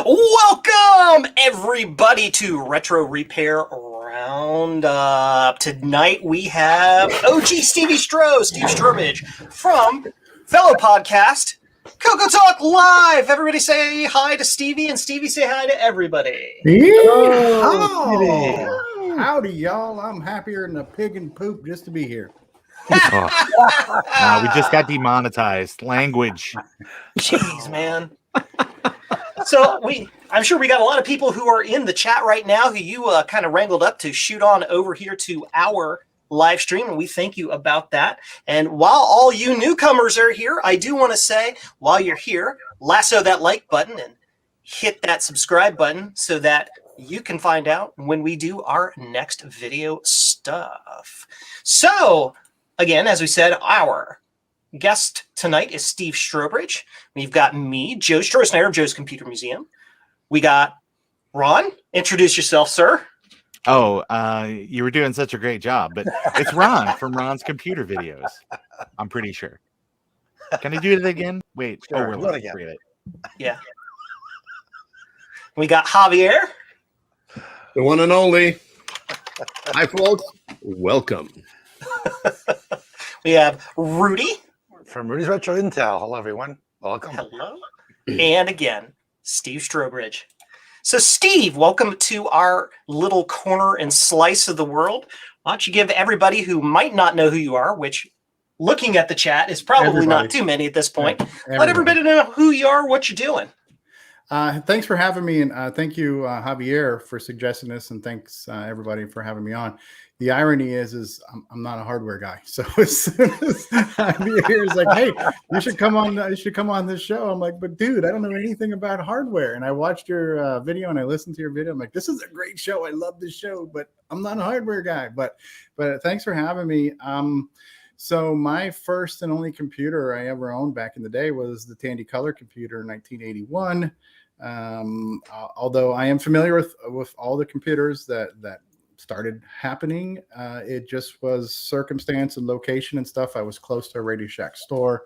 Welcome, everybody, to Retro Repair Roundup. Tonight we have OG Steve Strowbridge from fellow podcast CoCoTALK Live. Everybody say hi to Stevie, and Stevie say hi to everybody. Oh, howdy, y'all. I'm happier than a pig in poop just to be here. We just got demonetized. Language. Jeez, man. So I'm sure we got a lot of people who are in the chat right now who you kind of wrangled up to shoot on over here to our live stream, and we thank you about that. And while all you newcomers are here, I do want to say, while you're here, lasso that like button and hit that subscribe button so that you can find out when we do our next video stuff. So, again, as we said, our guest tonight is Steve Strowbridge. We've got me, Joe Snider of Joe's Computer Museum. We got Ron. Introduce yourself, sir. Oh, you were doing such a great job, but it's Ron from Ron's Computer Videos. I'm pretty sure. Can I do it again? Wait. Sure. We're live. Forget it. Yeah. We got Javier. The one and only. Hi, folks. Welcome. We have Rudy. From Rudy's Retro Intel. Hello, everyone. Welcome. Hello. And again, Steve Strowbridge. So, Steve, welcome to our little corner and slice of the world. Why don't you give everybody who might not know who you are, which looking at the chat is probably not too many at this point, let everybody know who you are, what you're doing. Thanks for having me, and thank you, Javier, for suggesting this, and thanks, everybody, for having me on. The irony is I'm not a hardware guy, so as soon as Javier is like, "Hey, you should come on this show," I'm like, "But dude, I don't know anything about hardware." And I watched your video and I listened to your video. I'm like, "This is a great show. I love this show, but I'm not a hardware guy." But thanks for having me. So my first and only computer I ever owned back in the day was the Tandy color computer in 1981. Although I am familiar with all the computers that started happening, it just was circumstance and location and stuff. I was close to a Radio Shack store.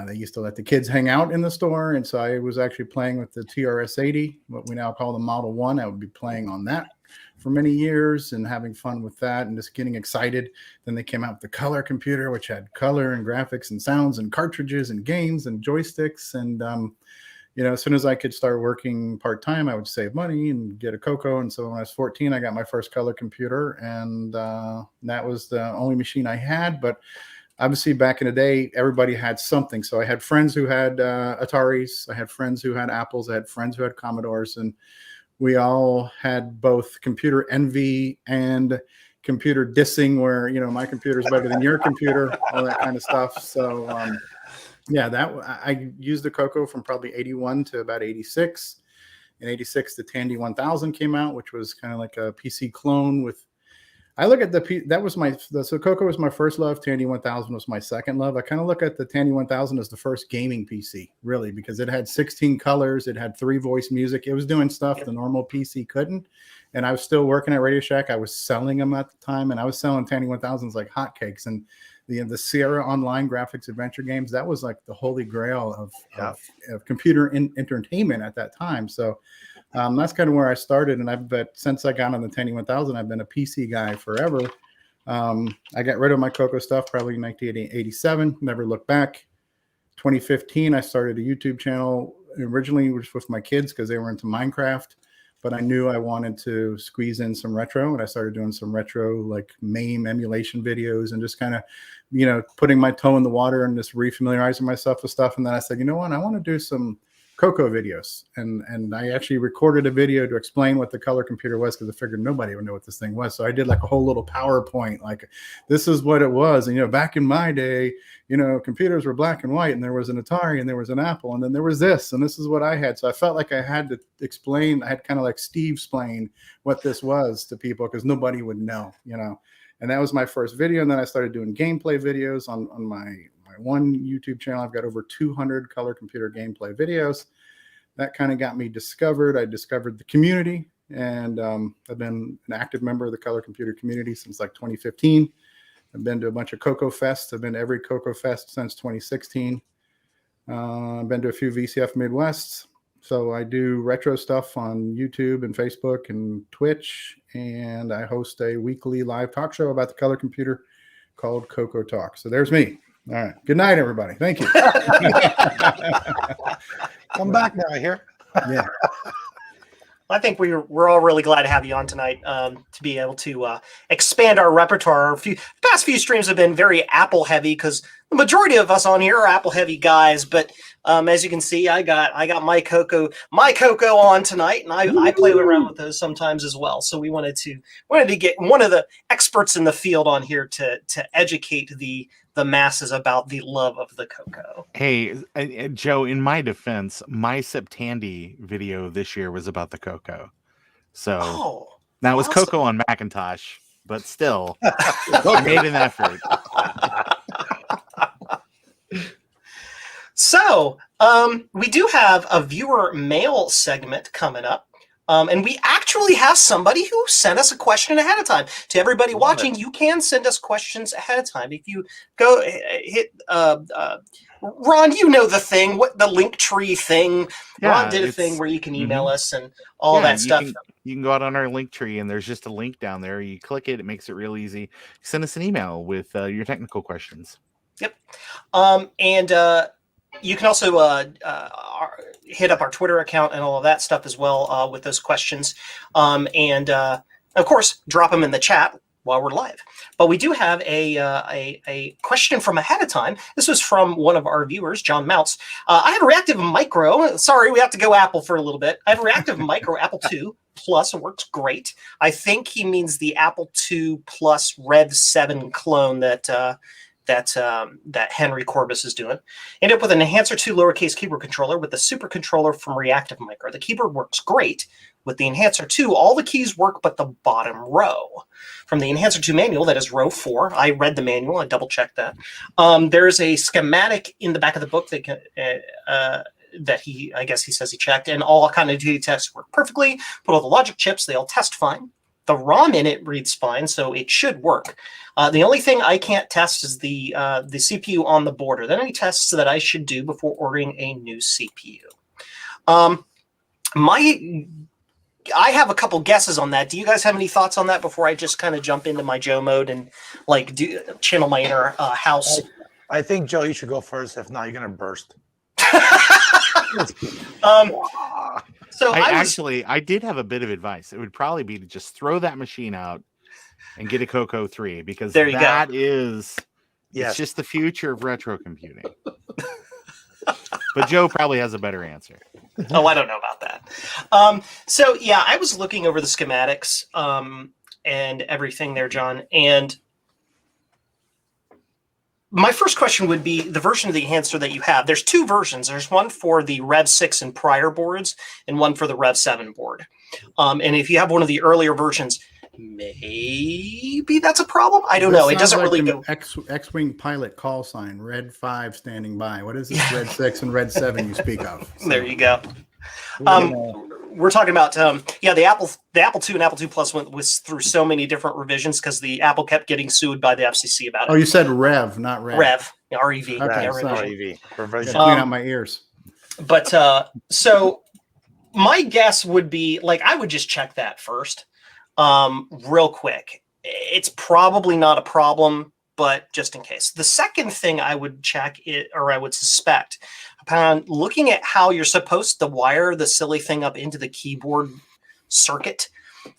They used to let the kids hang out in the store, and so I was actually playing with the TRS-80, what we now call the Model 1. I would be playing on that for many years and having fun with that and just getting excited. Then they came out with the color computer, which had color and graphics and sounds and cartridges and games and joysticks. And as soon as I could start working part-time, I would save money and get a Coco. And so when I was 14, I got my first color computer, and that was the only machine I had. But obviously back in the day, everybody had something. So I had friends who had Ataris. I had friends who had Apples. I had friends who had Commodores. And we all had both computer envy and computer dissing, where, my computer's better than your computer, all that kind of stuff. So, yeah, I used the Coco from probably 81 to about 86. In 86, the Tandy 1000 came out, which was kind of like a PC clone with. I look at so Coco was my first love. Tandy 1000 was my second love. I kind of look at the Tandy 1000 as the first gaming PC, really, because it had 16 colors. It had 3 voice music. It was doing stuff the normal PC couldn't. And I was still working at Radio Shack. I was selling them at the time, and I was selling Tandy 1000s like hotcakes. And the Sierra Online graphics adventure games, that was like the holy grail of computer entertainment at that time. So that's kind of where I started. And since I got on the Tandy 1000, I've been a PC guy forever. I got rid of my Coco stuff probably in 1987, never looked back. 2015, I started a YouTube channel. Originally, it was with my kids because they were into Minecraft. But I knew I wanted to squeeze in some retro, and I started doing some retro, like MAME emulation videos, and just kind of, putting my toe in the water and just refamiliarizing myself with stuff. And then I said, you know what, I want to do some Coco videos. And I actually recorded a video to explain what the color computer was, because I figured nobody would know what this thing was. So I did like a whole little PowerPoint, like, this is what it was. And, back in my day, computers were black and white, and there was an Atari and there was an Apple, and then there was this, and this is what I had. So I felt like I had to explain, I had kind of like Steve explain what this was to people, because nobody would know, and that was my first video. And then I started doing gameplay videos on my one YouTube channel. I've got over 200 color computer gameplay videos. That kind of got me discovered. I discovered the community, and I've been an active member of the color computer community since like 2015. I've been to a bunch of Coco Fests. I've been to every Coco Fest since 2016. I've been to a few VCF Midwests. So I do retro stuff on YouTube and Facebook and Twitch, and I host a weekly live talk show about the color computer called CoCoTALK. So there's me. All right. Good night, everybody. Thank you. Come back now, I hear. Yeah. I think we're all really glad to have you on tonight to be able to expand our repertoire. The past few streams have been very Apple heavy because the majority of us on here are Apple heavy guys. But as you can see, I got my Coco on tonight, and I play around with those sometimes as well. So we wanted to get one of the experts in the field on here to educate the masses about the love of the Coco. Hey, Joe, in my defense, my Tandy video this year was about the Coco. So now it was awesome. Coco on Macintosh, but still, I made an effort. So we do have a viewer mail segment coming up. And we actually have somebody who sent us a question ahead of time. To everybody watching, you can send us questions ahead of time. If you go hit Ron, you know the thing, what the link tree thing. Yeah, Ron did a thing where you can email us and all that stuff. You can go out on our link tree, and there's just a link down there. You click it; it makes it real easy. Send us an email with your technical questions. Yep, and you can also hit up our Twitter account and all of that stuff as well with those questions. And of course, drop them in the chat while we're live. But we do have a question from ahead of time. This was from one of our viewers, John Mounts. I have a reactive micro. Sorry, we have to go Apple for a little bit. I have a reactive micro Apple II Plus. It works great. I think he means the Apple II Plus Rev 7 clone that Henry Corbis is doing. Ended up with an Enhancer 2 lowercase keyboard controller with the super controller from Reactive Micro. The keyboard works great. With the Enhancer 2, all the keys work but the bottom row. From the Enhancer 2 manual, that is row 4. I read the manual. I double-checked that. There's a schematic in the back of the book that I guess he says he checked, and all kind of duty tests work perfectly. Put all the logic chips. They all test fine. The ROM in it reads fine, so it should work. The only thing I can't test is the CPU on the board. Are there any tests that I should do before ordering a new CPU? I have a couple guesses on that. Do you guys have any thoughts on that before I just kind of jump into my Joe mode and channel my inner house? I think, Joe, you should go first. If not, you're going to burst. So I did have a bit of advice. It would probably be to just throw that machine out and get a Coco 3 because it's just the future of retro computing. But Joe probably has a better answer. Oh, I don't know about that. So yeah, I was looking over the schematics and everything there, John. And my first question would be the version of the enhancer that you have. There's two versions. There's one for the Rev 6 and prior boards and one for the Rev 7 board. And if you have one of the earlier versions, maybe that's a problem. I don't know. It doesn't really go. X-Wing pilot call sign, Red 5 standing by. What is this Red 6 and Red 7 you speak of? So. There you go. We're talking about the Apple II and Apple II Plus was through so many different revisions because the Apple kept getting sued by the FCC about it. Oh, you said Rev, not Rev. Rev, R-E-V. Okay, R-E-V. Clean out my ears. But so my guess would be I would just check that first, real quick. It's probably not a problem, but just in case. The second thing I would check I would suspect upon looking at how you're supposed to wire the silly thing up into the keyboard circuit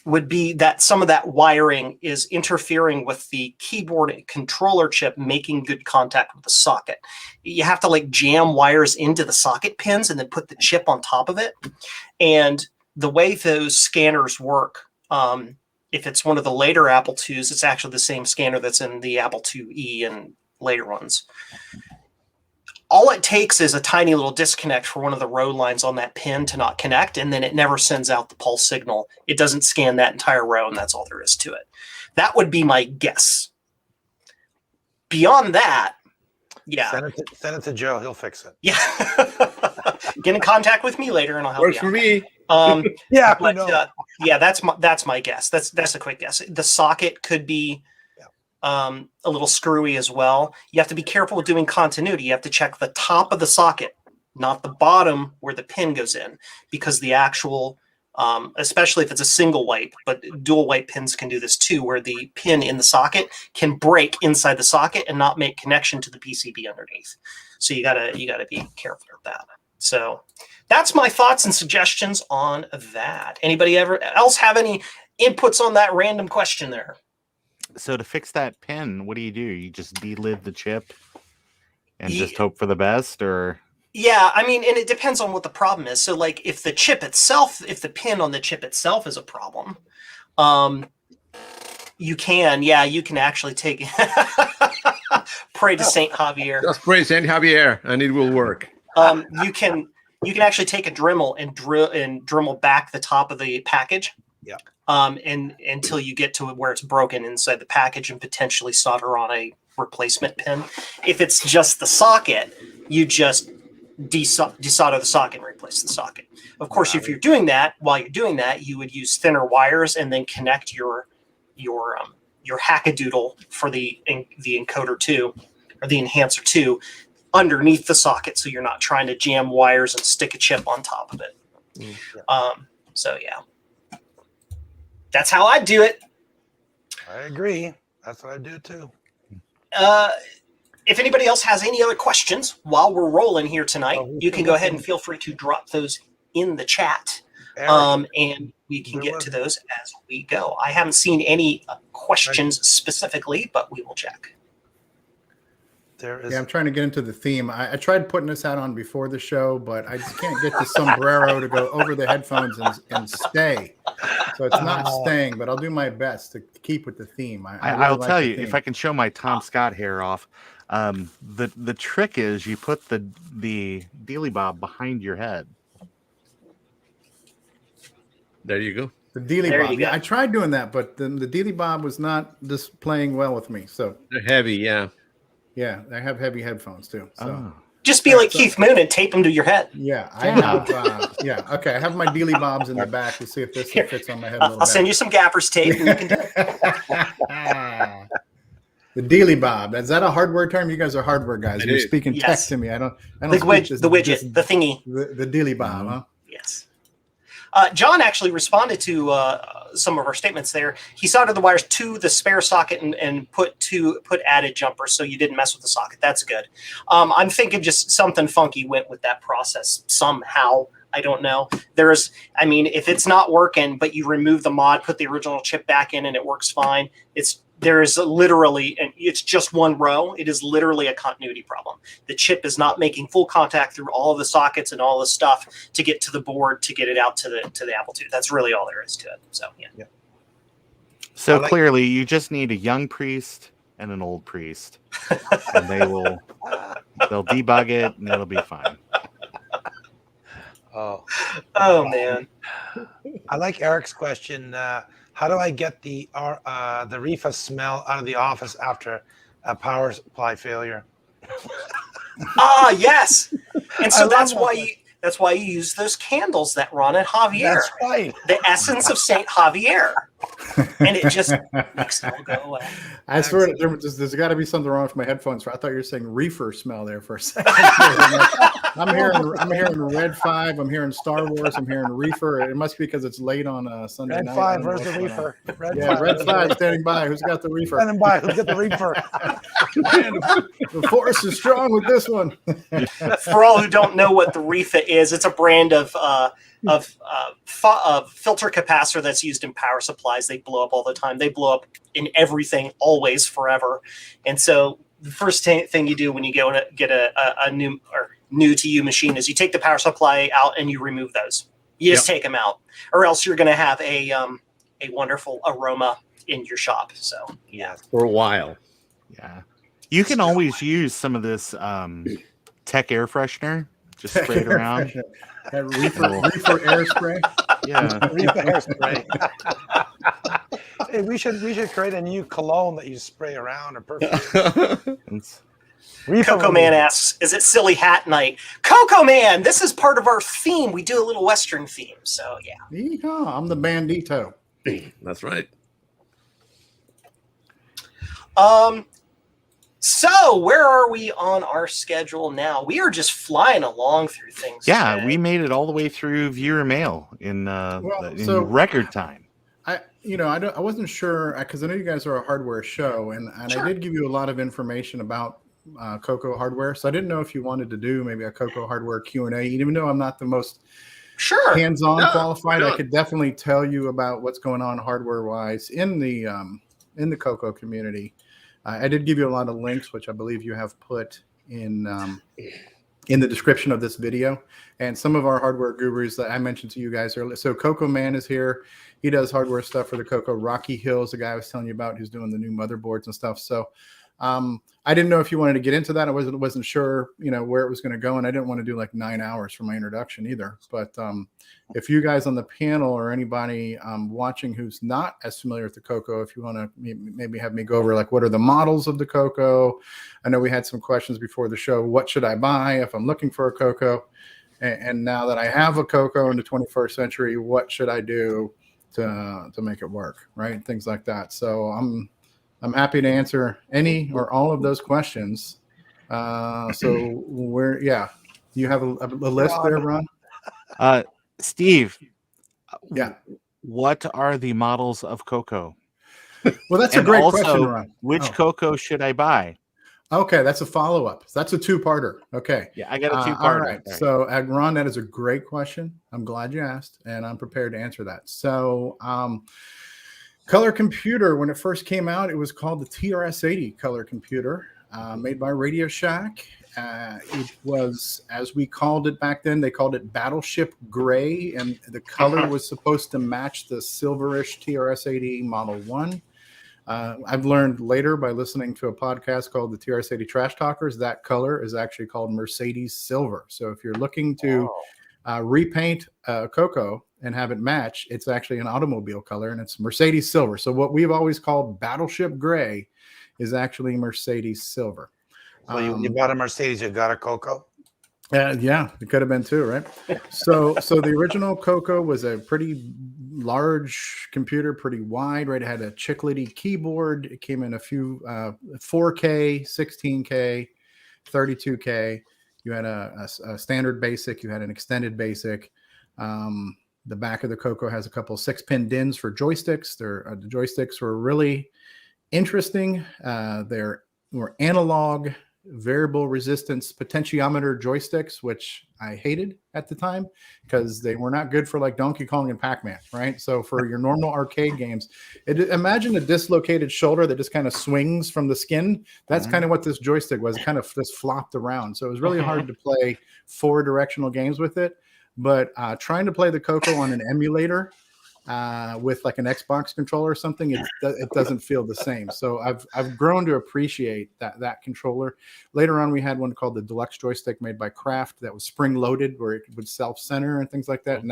would be that some of that wiring is interfering with the keyboard controller chip making good contact with the socket. You have to jam wires into the socket pins and then put the chip on top of it. And the way those scanners work, if it's one of the later Apple IIs, it's actually the same scanner that's in the Apple IIe and later ones. All it takes is a tiny little disconnect for one of the row lines on that pin to not connect, and then it never sends out the pulse signal. It doesn't scan that entire row, and that's all there is to it. That would be my guess. Beyond that, yeah. Send it to Joe. He'll fix it. Yeah. Get in contact with me later, and I'll help Works you for out. me. That's my guess. That's a quick guess. The socket could be a little screwy as well. You have to be careful with doing continuity. You have to check the top of the socket not the bottom where the pin goes in, because the actual, especially if it's a single wipe, but dual wipe pins can do this too, where the pin in the socket can break inside the socket and not make connection to the PCB underneath. So you gotta be careful of that. So that's my thoughts and suggestions on that. Anybody else have any inputs on that random question there? So to fix that pin, what do? You just delid the chip and just hope for the best, or? Yeah, I mean, and it depends on what the problem is. So like if the pin on the chip itself is a problem, you can actually take pray to Saint Javier. Just pray Saint Javier and it will work. You can actually take a Dremel and Dremel back the top of the package. Yeah. And until you get to where it's broken inside the package, and potentially solder on a replacement pin. If it's just the socket, you just desolder the socket and replace the socket. Of course, if you're doing that, while you're doing that, you would use thinner wires and then connect your hackadoodle for the encoder 2 or the enhancer 2 underneath the socket, so you're not trying to jam wires and stick a chip on top of it. So yeah, that's how I do it. I agree. That's what I do too. If anybody else has any other questions while we're rolling here tonight, you can go ahead and feel free to drop those in the chat, and we can get to those as we go. I haven't seen any questions specifically, but we will check. Yeah, I'm trying to get into the theme. I tried putting this out on before the show, but I just can't get the sombrero to go over the headphones and stay. So it's not staying, but I'll do my best to keep with the theme. I'll tell you, if I can show my Tom Scott hair off, the trick is you put the dealy bob behind your head. There you go. The dealy bob. Yeah, I tried doing that, but the dealy bob was not just playing well with me. So they're heavy, yeah. Yeah, I have heavy headphones too. So just be like Keith Moon and tape them to your head. Yeah, I have. Okay, I have my dealy bobs in the back to see if this fits on my head. I'll send you some gaffers tape. And you can The dealy bob. Is that a hardware term? You guys are hardware guys. You're speaking tech to me. I don't. The widget, the thingy. The dealy bob, huh? Yes. John actually responded to some of our statements there. He soldered the wires to the spare socket and put added jumpers, so you didn't mess with the socket. That's good. I'm thinking just something funky went with that process somehow. I don't know. If it's not working, but you remove the mod, put the original chip back in, and it works fine. It's just one row. It is literally a continuity problem. The chip is not making full contact through all of the sockets and all the stuff to get to the board to get it out to the Apple II. That's really all there is to it. So yeah. So clearly, you just need a young priest and an old priest, and they'll debug it and it'll be fine. Oh man. I like Eric's question. How do I get the reefa smell out of the office after a power supply failure? Yes. And so that's why you use those candles that run at Javier. That's right. The essence of Saint Javier. And it just makes it all go away. I swear there's got to be something wrong with my headphones. I thought you were saying reefer smell there for a second. I'm hearing Red 5. I'm hearing Star Wars. I'm hearing reefer. It must be because it's late on a Sunday night. Red 5, where's the reefer? Red 5 standing by. Who's got the reefer? Standing by. Who's got the reefer? The force is strong with this one. For all who don't know what the reefa is, it's a brand of filter capacitor that's used in power supplies. They blow up all the time. They blow up in everything, always, forever. And so the first thing you do when you go and get a new to you machine is you take the power supply out and you remove those. You just take them out, or else you're going to have a wonderful aroma in your shop. So yeah, for a while. Yeah, you can always use some of this tech air freshener. Just spray it around. Reefer air spray. Yeah, reefer air spray. Hey, we should create a new cologne that you spray around or perfume. CoCoMan asks, "Is it silly hat night?" CoCoMan, this is part of our theme. We do a little Western theme, so yeah. Yeehaw, I'm the bandito. That's right. So, where are we on our schedule now? We are just flying along through things. Yeah, today. we made it all the way through viewer mail in record time. I wasn't sure because I know you guys are a hardware show, and Sure. I did give you a lot of information about Coco hardware, so I didn't know if you wanted to do maybe a Coco hardware Q&A. Even though I'm not the most hands-on qualified, I could definitely tell you about what's going on hardware-wise in the Coco community. I did give you a lot of links, which I believe you have put in the description of this video, and some of our hardware gurus that I mentioned to you guys earlier. So CoCoMan is here. He does hardware stuff for the Coco. Rocky Hills, the guy I was telling you about, who's doing the new motherboards and stuff. So I didn't know if you wanted to get into that. I wasn't sure, where it was going to go, and I didn't want to do like 9 hours for my introduction either. But if you guys on the panel or anybody watching who's not as familiar with the Coco, if you want to maybe have me go over like what are the models of the Coco. I know we had some questions before the show. What should I buy if I'm looking for a Coco? And now that I have a Coco in the 21st century, what should I do to make it work, right? Things like that. So I'm happy to answer any or all of those questions. So you have a list there, Ron? Steve. Yeah. What are the models of Coco? Well, that's a great question, Ron. Which Coco should I buy? Okay, that's a follow-up. That's a two-parter. Okay. Yeah, I got a two-parter. All right. So, Ron, that is a great question. I'm glad you asked, and I'm prepared to answer that. So, color computer, when it first came out, it was called the TRS-80 color computer, made by Radio Shack. It was, as we called it back then, they called it Battleship Gray, and the color was supposed to match the silverish TRS-80 Model 1. I've learned later by listening to a podcast called the TRS-80 Trash Talkers, that color is actually called Mercedes Silver. So if you're looking to repaint Coco and have it match, it's actually an automobile color, and it's Mercedes Silver. So what we've always called Battleship Gray is actually Mercedes Silver. So you bought a Mercedes, you got a Coco? Yeah, it could have been too, right? So the original Coco was a pretty large computer, pretty wide, right? It had a chiclety keyboard. It came in a few 4K, 16K, 32K. You had a standard basic. You had an extended basic. The back of the Coco has a couple 6-pin DINs for joysticks. The joysticks were really interesting. They were analog, variable resistance potentiometer joysticks, which I hated at the time because they were not good for like Donkey Kong and Pac-Man, right? So for your normal arcade games, imagine a dislocated shoulder that just kind of swings from the skin. That's kind of what this joystick was. It kind of just flopped around. So it was really hard to play 4 directional games with it. But trying to play the Coco on an emulator with like an Xbox controller or something, it doesn't feel the same. So I've grown to appreciate that controller. Later on, we had one called the Deluxe Joystick made by Kraft that was spring-loaded, where it would self-center and things like that. And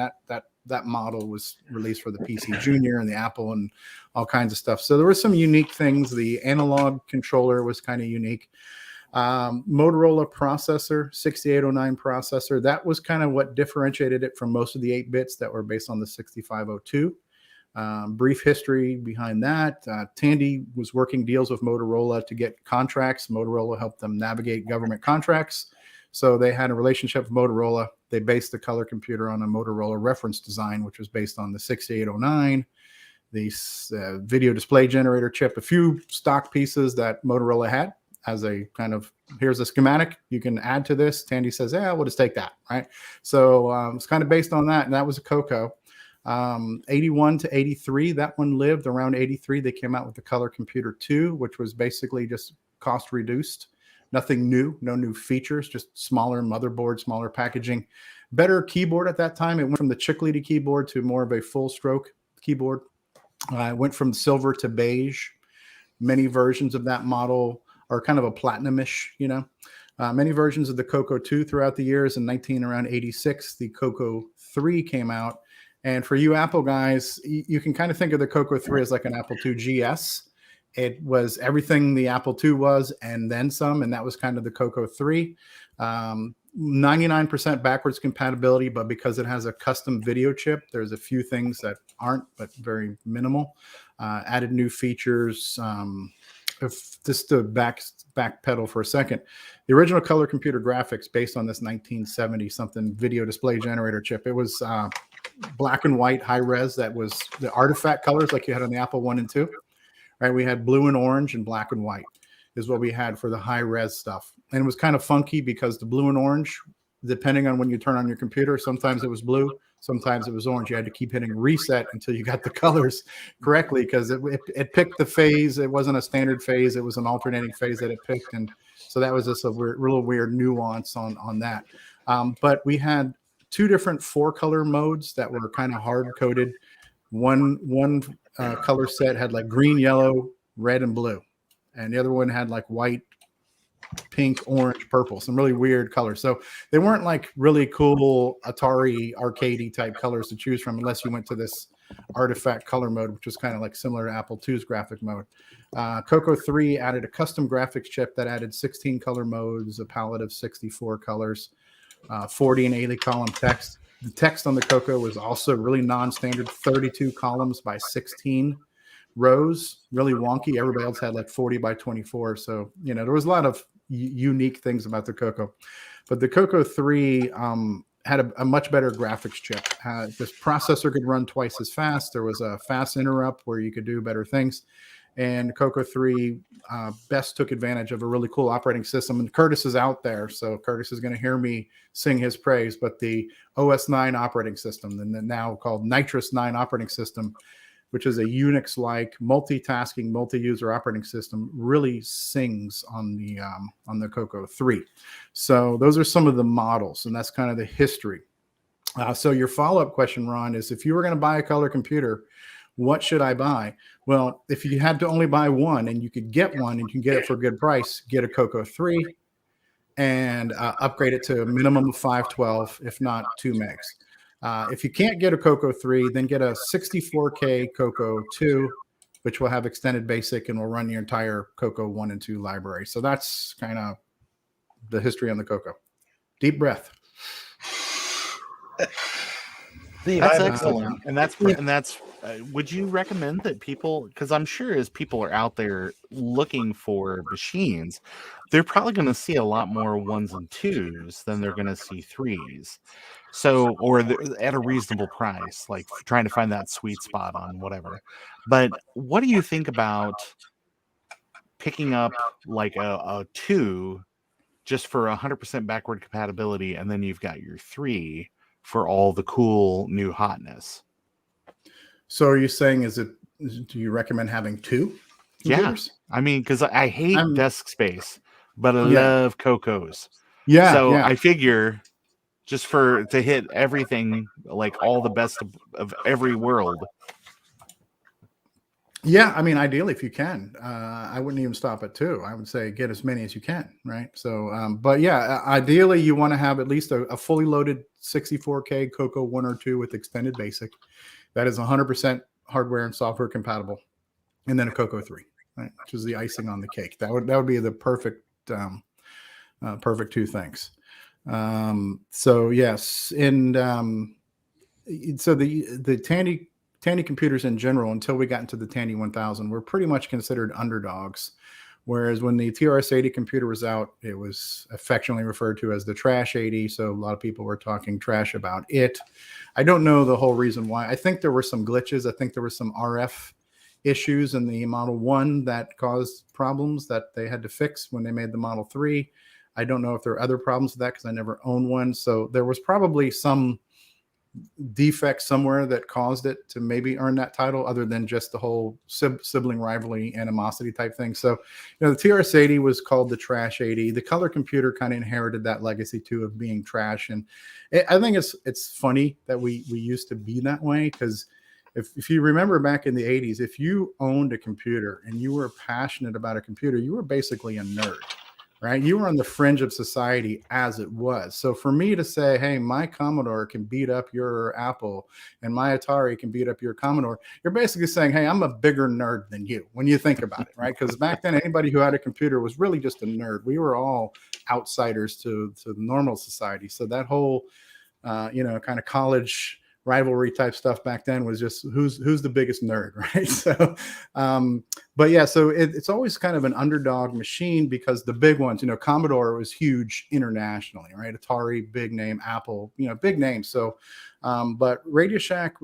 that model was released for the PC Junior and the Apple and all kinds of stuff. So there were some unique things. The analog controller was kind of unique. Motorola processor, 6809 processor. That was kind of what differentiated it from most of the 8-bits that were based on the 6502. Brief history behind that. Tandy was working deals with Motorola to get contracts. Motorola helped them navigate government contracts. So they had a relationship with Motorola. They based the color computer on a Motorola reference design, which was based on the 6809. The video display generator chip, a few stock pieces that Motorola had. As a kind of, here's a schematic, you can add to this. Tandy says, yeah, we'll just take that, right? So it's kind of based on that, and that was a Coco. 81 to 83, that one lived. Around 83, they came out with the Color Computer 2, which was basically just cost reduced. Nothing new, no new features, just smaller motherboard, smaller packaging. Better keyboard at that time. It went from the chiclety keyboard to more of a full stroke keyboard. It went from silver to beige. Many versions of that model are kind of a platinumish, many versions of the Coco 2 throughout the years. In around 86, the Coco 3 came out. And for you Apple guys, you can kind of think of the Coco 3 as like an Apple II GS. It was everything the Apple II was and then some, and that was kind of the Coco 3. 99% backwards compatibility, but because it has a custom video chip, there's a few things that aren't, but very minimal. Added new features. if just to backpedal for a second, the original color computer graphics based on this 1970 something video display generator chip, it was black and white high res. That was the artifact colors like you had on the Apple 1 and 2, right? We had blue and orange and black and white is what we had for the high res stuff. And it was kind of funky because the blue and orange, depending on when you turn on your computer, sometimes it was blue, sometimes it was orange. You had to keep hitting reset until you got the colors correctly because it picked the phase. It wasn't a standard phase. It was an alternating phase that it picked. And so that was just a real weird nuance on that. But we had 2 different 4-color modes that were kind of hard-coded. One color set had like green, yellow, red, and blue. And the other one had like white, pink, orange, purple, some really weird colors. So they weren't like really cool Atari arcadey type colors to choose from unless you went to this artifact color mode, which was kind of like similar to Apple II's graphic mode. Coco 3 added a custom graphics chip that added 16 color modes, a palette of 64 colors, 40 and 80 column text. The text on the Coco was also really non-standard, 32 columns by 16 rows, really wonky. Everybody else had like 40 by 24. So, there was a lot of unique things about the Coco. But the Coco 3 had a much better graphics chip. This processor could run twice as fast. There was a fast interrupt where you could do better things. And Coco 3 best took advantage of a really cool operating system. And Curtis is out there, so Curtis is going to hear me sing his praise. But the OS 9 operating system, and then now called Nitrous 9 operating system, which is a Unix-like multitasking, multi-user operating system, really sings on the Coco 3. So those are some of the models, and that's kind of the history. So your follow-up question, Ron, is if you were going to buy a color computer, what should I buy? Well, if you had to only buy one and you could get one and you can get it for a good price, get a Coco 3 and upgrade it to a minimum of 512, if not 2 megs. If you can't get a Coco 3, then get a 64K Coco 2, which will have extended basic and will run your entire Coco 1 and 2 library. So that's kind of the history on the Coco. Deep breath. That's excellent. And that's would you recommend that people, because I'm sure as people are out there looking for machines, they're probably going to see a lot more 1s and 2s than they're going to see 3s. So, or at a reasonable price, like trying to find that sweet spot on whatever. But what do you think about picking up like a 2 just for 100% backward compatibility, and then you've got your 3 for all the cool new hotness? So are you saying, do you recommend having 2 computers? Yeah. I mean, because I hate desk space, but I love Cocos. Yeah. So I figure just to hit everything, like all the best of every world. Yeah, I mean, ideally, if you can, I wouldn't even stop at 2. I would say get as many as you can, right? So, but yeah, ideally, you want to have at least a fully loaded 64K Coco 1 or 2 with extended basic. That is 100% hardware and software compatible, and then a Coco 3, right, which is the icing on the cake. That would be the perfect 2 things. So yes, and so the Tandy computers in general, until we got into the Tandy 1000, were pretty much considered underdogs. Whereas when the TRS-80 computer was out, it was affectionately referred to as the Trash 80. So a lot of people were talking trash about it. I don't know the whole reason why. I think there were some glitches. I think there were some RF issues in the Model 1 that caused problems that they had to fix when they made the Model 3. I don't know if there are other problems with that because I never owned one. So there was probably some defect somewhere that caused it to maybe earn that title, other than just the whole sibling rivalry animosity type thing. So, the TRS-80 was called the Trash 80. The color computer kind of inherited that legacy too of being trash. And I think it's funny that we used to be that way, because if you remember back in the 80s, if you owned a computer and you were passionate about a computer, you were basically a nerd. Right? You were on the fringe of society as it was. So for me to say, hey, my Commodore can beat up your Apple and my Atari can beat up your Commodore, you're basically saying, hey, I'm a bigger nerd than you when you think about it, right? Because back then, anybody who had a computer was really just a nerd. We were all outsiders to the normal society. So that whole, kind of college rivalry type stuff back then was just who's the biggest nerd, right? So, but yeah, so it's always kind of an underdog machine because the big ones, Commodore was huge internationally, right? Atari, big name, Apple, big names. So, but Radio Shack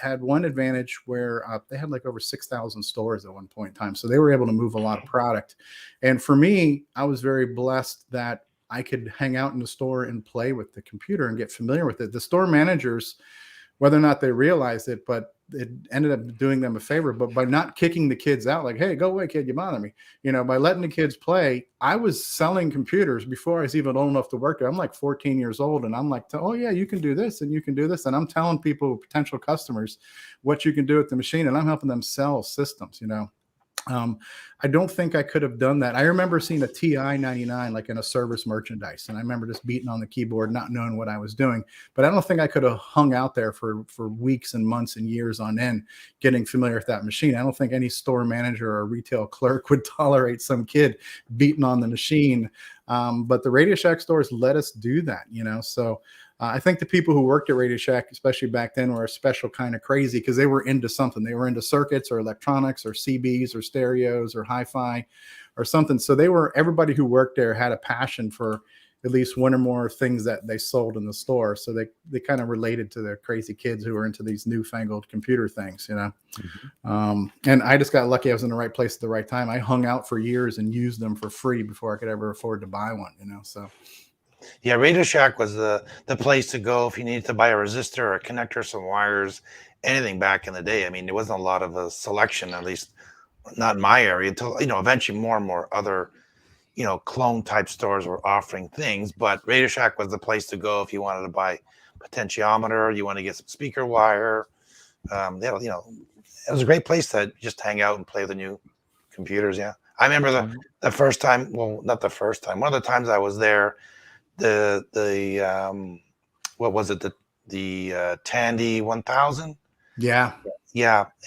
had one advantage where they had like over 6,000 stores at one point in time. So they were able to move a lot of product. And for me, I was very blessed that I could hang out in the store and play with the computer and get familiar with it. The store managers, whether or not they realized it, but it ended up doing them a favor. But by not kicking the kids out, like, hey, go away, kid, you bother me. By letting the kids play, I was selling computers before I was even old enough to work there. I'm like 14 years old, and I'm like, oh, yeah, you can do this, and you can do this. And I'm telling people, potential customers, what you can do with the machine, and I'm helping them sell systems, I don't think I could have done that. I remember seeing a TI 99 like in a service merchandise, and I remember just beating on the keyboard, not knowing what I was doing. But I don't think I could have hung out there for weeks and months and years on end getting familiar with that machine. I don't think any store manager or retail clerk would tolerate some kid beating on the machine. But the Radio Shack stores let us do that, so I think the people who worked at Radio Shack, especially back then, were a special kind of crazy because they were into something. They were into circuits or electronics or CBs or stereos or hi-fi or something. So everybody who worked there had a passion for at least one or more things that they sold in the store. So they kind of related to the crazy kids who were into these newfangled computer things, And I just got lucky. I was in the right place at the right time. I hung out for years and used them for free before I could ever afford to buy one, so. Yeah, Radio Shack was the place to go if you needed to buy a resistor or a connector, some wires, anything back in the day. I mean, there wasn't a lot of a selection, at least not in my area, until, eventually more and more other, clone type stores were offering things. But Radio Shack was the place to go if you wanted to buy potentiometer, you want to get some speaker wire. It was a great place to just hang out and play with the new computers. Yeah. I remember the first time, well, not the first time, one of the times I was there, what was it, the Tandy 1000. Yeah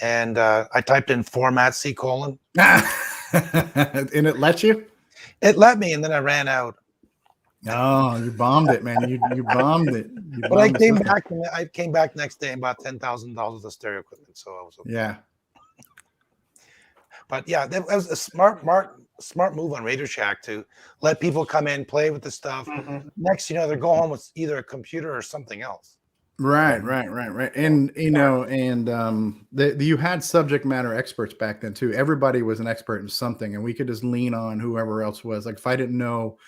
And I typed in format C:, and it let you. It let me, and then I ran out. Oh, you bombed it, man. You bombed it. But I came back next day and bought $10,000 of stereo equipment, so I was okay. Yeah. But yeah, that was a smart move on Radio Shack to let people come in, play with the stuff. Mm-hmm. Next, they're going home with either a computer or something else. Right. And you had subject matter experts back then too. Everybody was an expert in something, and we could just lean on whoever else was. Like if I didn't know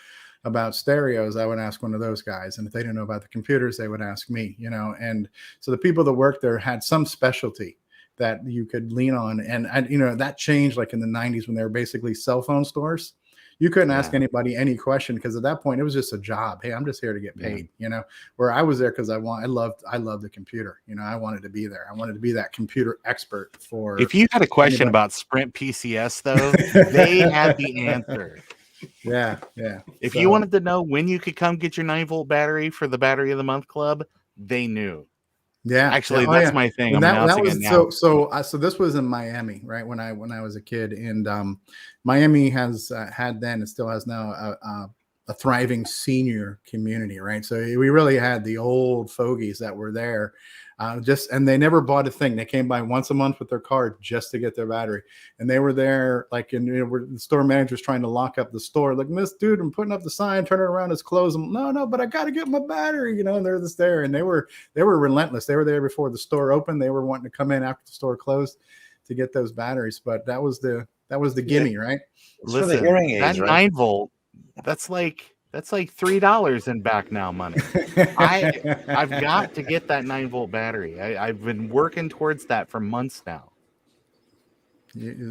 about stereos, I would ask one of those guys, and if they didn't know about the computers, they would ask me. And so the people that worked there had some specialty that you could lean on. And that changed like in the 90s when they were basically cell phone stores. You couldn't ask anybody any question because at that point it was just a job. Hey, I'm just here to get paid, where I was there because I loved the computer. I wanted to be there. I wanted to be that computer expert for. If you had a question about Sprint PCS though, they had the answer. Yeah. If you wanted to know when you could come get your 9-volt battery for the Battery of the Month Club, they knew. Yeah, actually, that's my thing. I'm announcing it now. So this was in Miami, right? When I was a kid, and Miami has had then and still has now a thriving senior community, right? So we really had the old fogies that were there, and they never bought a thing. They came by once a month with their card just to get their battery, and they were there like, the store manager's trying to lock up the store, like, "Miss dude, I'm putting up the sign, turn it around, it's closed." No, but I got to get my battery, and they're just there, and they were relentless. They were there before the store opened. They were wanting to come in after the store closed to get those batteries, but that was the gimme, right? Listen, for the hearing aids, that right? 9-volt, that's like $3 in back now money. I've got to get that 9-volt battery. I've been working towards that for months now.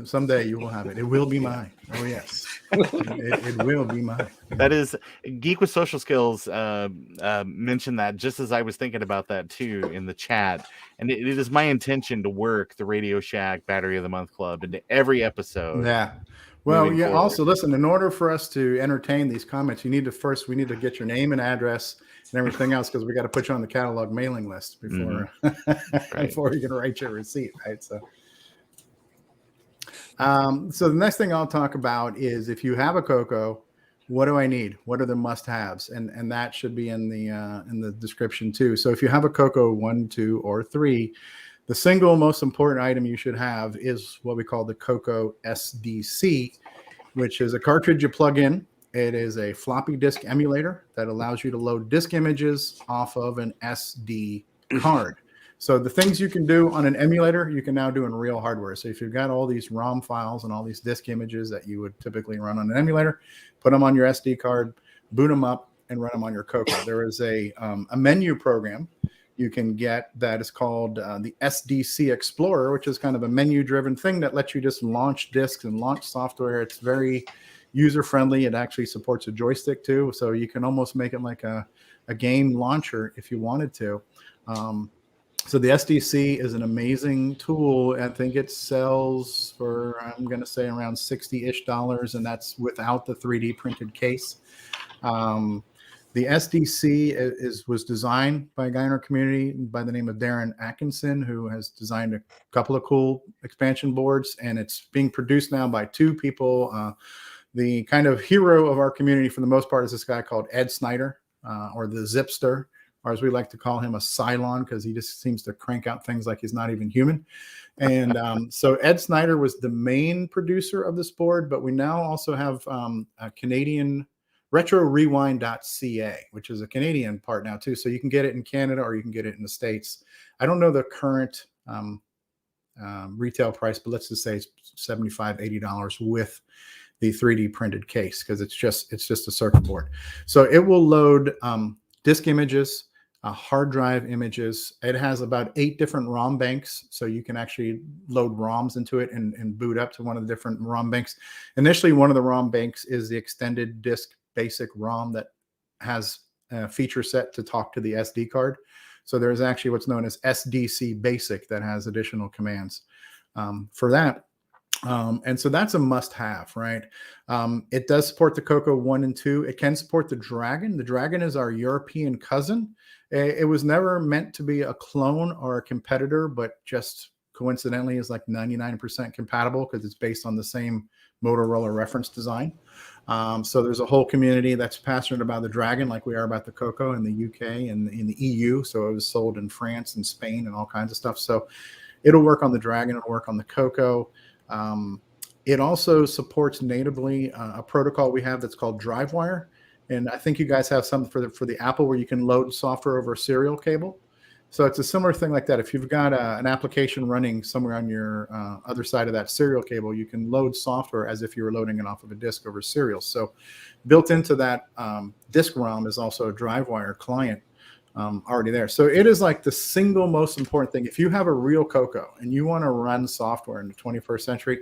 Someday you will have it. It will be mine. Oh yes, it will be mine. That is, Geek with Social Skills mentioned that just as I was thinking about that too in the chat, and it is my intention to work the Radio Shack Battery of the Month Club into every episode. Yeah. Well, yeah. Forward. Also, listen. In order for us to entertain these comments, we need to get your name and address and everything else, because we got to put you on the catalog mailing list before before you can write your receipt, right? So the next thing I'll talk about is if you have a Coco, what do I need? What are the must-haves? And that should be in the description too. So if you have a Coco 1, 2, or 3, the single most important item you should have is what we call the Coco SDC, which is a cartridge you plug in. It is a floppy disk emulator that allows you to load disk images off of an SD card. So the things you can do on an emulator, you can now do in real hardware. So if you've got all these ROM files and all these disk images that you would typically run on an emulator, put them on your SD card, boot them up, and run them on your Coco. There is a menu program you can get that is called the SDC Explorer, which is kind of a menu-driven thing that lets you just launch disks and launch software. It's very user-friendly. It actually supports a joystick too, so you can almost make it like a game launcher if you wanted to. So the SDC is an amazing tool. I think it sells for, I'm going to say, around $60-ish, and that's without the 3D printed case. The SDC was designed by a guy in our community by the name of Darren Atkinson, who has designed a couple of cool expansion boards, and it's being produced now by 2 people. The kind of hero of our community for the most part is this guy called Ed Snider, or the Zipster, or as we like to call him, a Cylon, because he just seems to crank out things like he's not even human. And so Ed Snider was the main producer of this board, but we now also have a Canadian RetroRewind.ca, which is a Canadian part now too. So you can get it in Canada or you can get it in the States. I don't know the current retail price, but let's just say it's $75, $80 with the 3D printed case, because it's just a circuit board. So it will load disk images, hard drive images. It has about 8 different ROM banks, so you can actually load ROMs into it and boot up to one of the different ROM banks. Initially, one of the ROM banks is the extended disk basic ROM that has a feature set to talk to the SD card. So there's actually what's known as SDC Basic that has additional commands for that. And so that's a must-have, right? It does support the Coco 1 and 2. It can support the Dragon. The Dragon is our European cousin. It was never meant to be a clone or a competitor, but just coincidentally is like 99% compatible because it's based on the same Motorola reference design. So there's a whole community that's passionate about the Dragon, like we are about the Coco in the UK and in the EU. So it was sold in France and Spain and all kinds of stuff. So it'll work on the Dragon. It'll work on the Coco. It also supports natively a protocol we have that's called DriveWire. And I think you guys have some for the Apple where you can load software over a serial cable. So it's a similar thing like that. If you've got an application running somewhere on your other side of that serial cable, you can load software as if you were loading it off of a disk over serial. So built into that disk ROM is also a DriveWire client already there. So it is like the single most important thing. If you have a real Coco and you want to run software in the 21st century,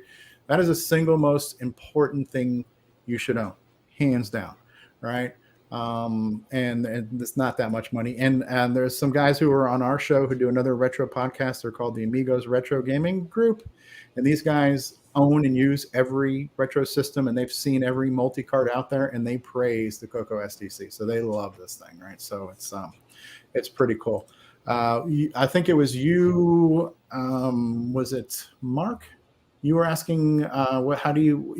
that is the single most important thing you should own, hands down, right? And it's not that much money. And there's some guys who are on our show who do another retro podcast. They're called the Amigos Retro Gaming Group. And these guys own and use every retro system, and they've seen every multi-card out there, and they praise the Coco SDC. So they love this thing, right? So it's pretty cool. I think it was you, was it Mark? You were asking, how do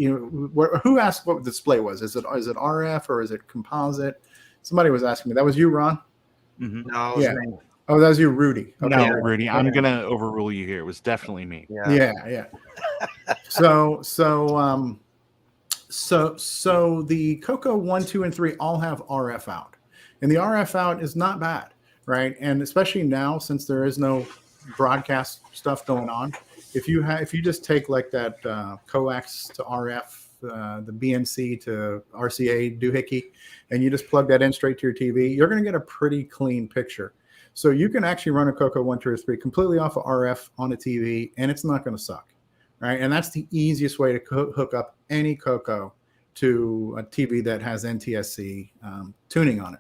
who asked what the display was? Is it RF or is it composite? Somebody was asking me. That was you, Ron? Mm-hmm. No, yeah. Oh, that was you, Rudy. Okay. No, Rudy, I'm going to overrule you here. It was definitely me. Yeah. So the Coco 1, 2, and 3 all have RF out. And the RF out is not bad, right? And especially now, since there is no broadcast stuff going on, if you just take like that coax to RF, the BNC to RCA doohickey, and you just plug that in straight to your TV, you're going to get a pretty clean picture. So you can actually run a Coco 1, 2, or 3 completely off of RF on a TV, and it's not going to suck, right? And that's the easiest way to hook up any Coco to a TV that has NTSC tuning on it.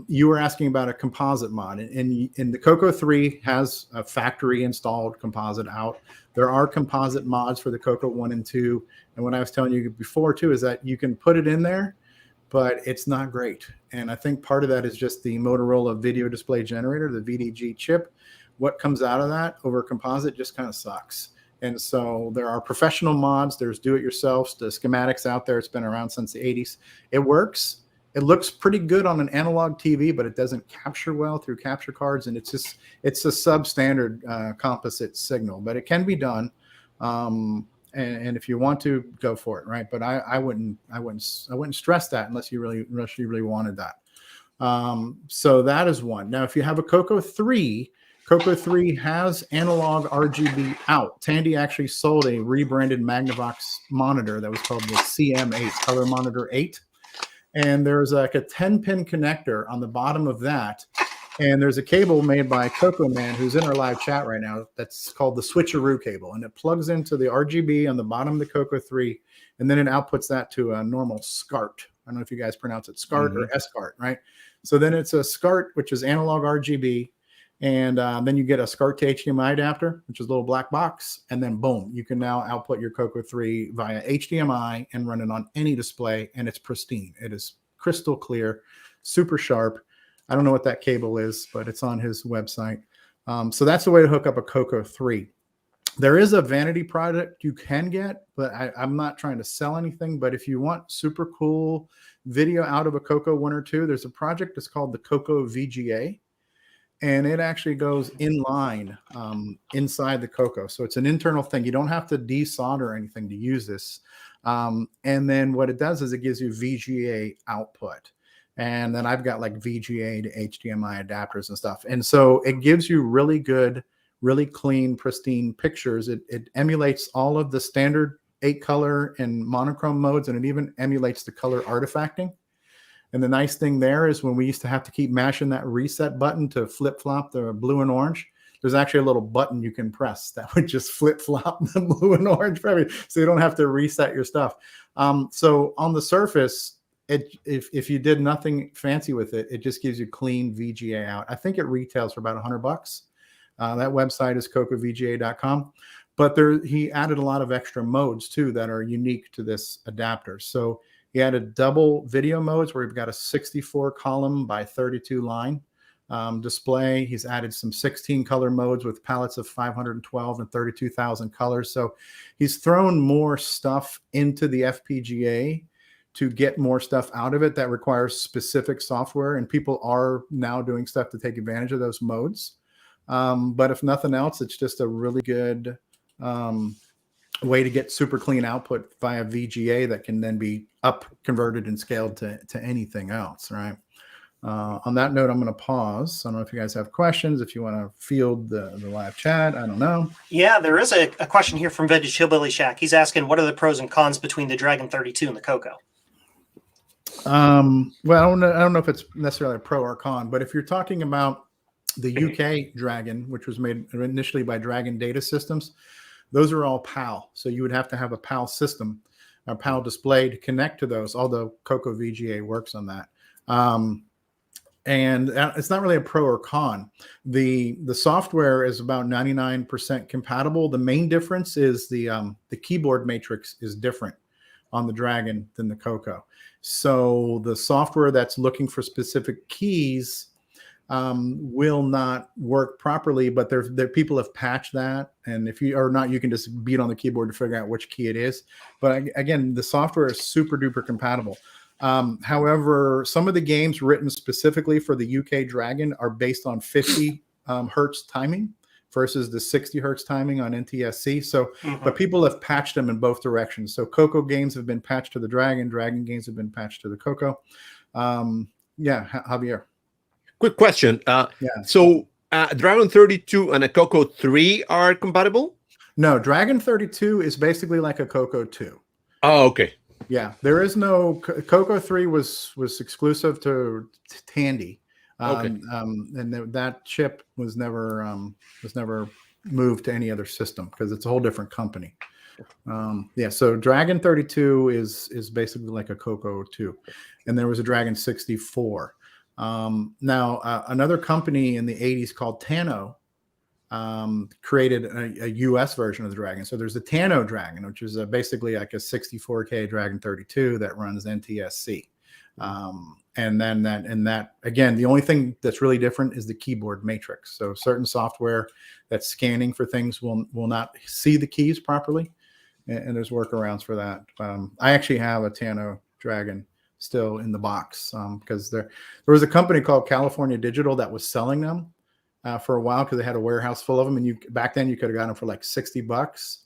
You were asking about a composite mod, and the Coco 3 has a factory installed composite out. There are composite mods for the Coco 1 and 2. And what I was telling you before too is that you can put it in there, but it's not great. And I think part of that is just the Motorola video display generator, the VDG chip. What comes out of that over composite just kind of sucks. And so there are professional mods. There's do-it-yourselfs. The schematics out there. It's been around since the 80s. It works. It looks pretty good on an analog TV, but it doesn't capture well through capture cards, and it's a substandard composite signal, but it can be done. And if you want to, go for it, right? But I wouldn't stress that unless you really wanted that. So that is one. Now, if you have a Coco 3, Coco 3 has analog RGB out. Tandy actually sold a rebranded Magnavox monitor that was called the CM8, Color Monitor 8. And there's like a 10-pin connector on the bottom of that. And there's a cable made by CoCoMan, who's in our live chat right now, that's called the Switcheroo Cable. And it plugs into the RGB on the bottom of the Coco 3, and then it outputs that to a normal SCART. I don't know if you guys pronounce it SCART or SCART, right? So then it's a SCART, which is analog RGB. And then you get a SCART-to-HDMI adapter, which is a little black box. And then boom, you can now output your Coco 3 via HDMI and run it on any display. And it's pristine. It is crystal clear, super sharp. I don't know what that cable is, but it's on his website. So that's the way to hook up a Coco 3. There is a vanity product you can get, but I'm not trying to sell anything. But if you want super cool video out of a Coco 1 or 2, there's a project that's called the Coco Vga. And it actually goes in line inside the Coco. So it's an internal thing. You don't have to desolder anything to use this. And then what it does is it gives you VGA output. And then I've got like VGA to HDMI adapters and stuff. And so it gives you really good, really clean, pristine pictures. It emulates all of the standard 8-color and monochrome modes, and it even emulates the color artifacting. And the nice thing there is when we used to have to keep mashing that reset button to flip-flop the blue and orange, there's actually a little button you can press that would just flip-flop the blue and orange for everything, so you don't have to reset your stuff. So on the surface, if you did nothing fancy with it, it just gives you clean VGA out. I think it retails for about $100. That website is CoCoVga.com. But he added a lot of extra modes, too, that are unique to this adapter. So he added double video modes where you've got a 64 column by 32 line display. He's added some 16 color modes with palettes of 512 and 32,000 colors. So he's thrown more stuff into the FPGA to get more stuff out of it that requires specific software. And people are now doing stuff to take advantage of those modes. But if nothing else, it's just a really good way to get super clean output via VGA that can then be converted and scaled to anything else, right? On that note, I'm going to pause. I don't know if you guys have questions, if you want to field the live chat. I don't know. Yeah, there is a question here from Vintage Hillbilly Shack. He's asking, what are the pros and cons between the Dragon 32 and the Coco? Well, I don't know if it's necessarily a pro or con, but if you're talking about the UK Dragon, which was made initially by Dragon Data Systems, those are all PAL. So you would have to have a PAL system, a PAL display to connect to those, although Coco VGA works on that. And it's not really a pro or con. The software is about 99% compatible. The main difference is the keyboard matrix is different on the Dragon than the Coco. So the software that's looking for specific keys will not work properly, but there people have patched that. And if you are not, you can just beat on the keyboard to figure out which key it is. But again, the software is super duper compatible. However, some of the games written specifically for the UK Dragon are based on 50 hertz timing versus the 60 hertz timing on NTSC. So, but people have patched them in both directions. So Coco games have been patched to the Dragon, Dragon games have been patched to the Coco. Yeah, Javier. Quick question. So Dragon 32 and a Coco 3 are compatible? No, Dragon 32 is basically like a Coco 2. Oh, okay. Yeah, there is no Coco 3 was exclusive to Tandy. Okay. And that chip was never moved to any other system because it's a whole different company. Yeah, so Dragon 32 is basically like a Coco 2, and there was a Dragon 64. Now, another company in the 80s called Tano created a US version of the Dragon. So there's the Tano Dragon, which is basically like a 64K Dragon 32 that runs NTSC. And then that again, the only thing that's really different is the keyboard matrix. So certain software that's scanning for things will not see the keys properly, and there's workarounds for that. I actually have a Tano Dragon still in the box because there was a company called California Digital that was selling them for a while because they had a warehouse full of them, and back then you could have gotten them for like $60.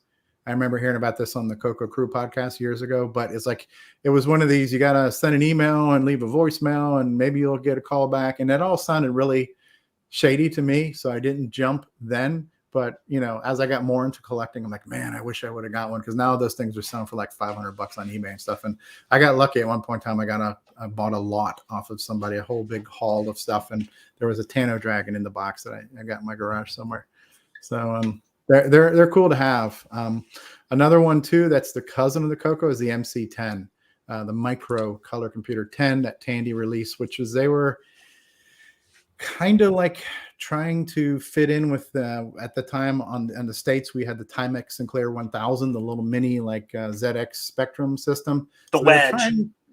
I remember hearing about this on the Coco Crew podcast years ago, but it's like, it was one of these, you got to send an email and leave a voicemail and maybe you'll get a call back. And that all sounded really shady to me. So I didn't jump then, but as I got more into collecting, I'm like, man, I wish I would have got one. Cause now those things are selling for like $500 on eBay and stuff. And I got lucky at one point in time. I bought a lot off of somebody, a whole big haul of stuff. And there was a Tano Dragon in the box that I got in my garage somewhere. So, they're cool to have. Another one too that's the cousin of the Coco is the EmCee 10, the micro color computer 10 that Tandy released, which was they were kind of like trying to fit in with at the time on the States we had the Timex Sinclair 1000, the little mini like ZX Spectrum system.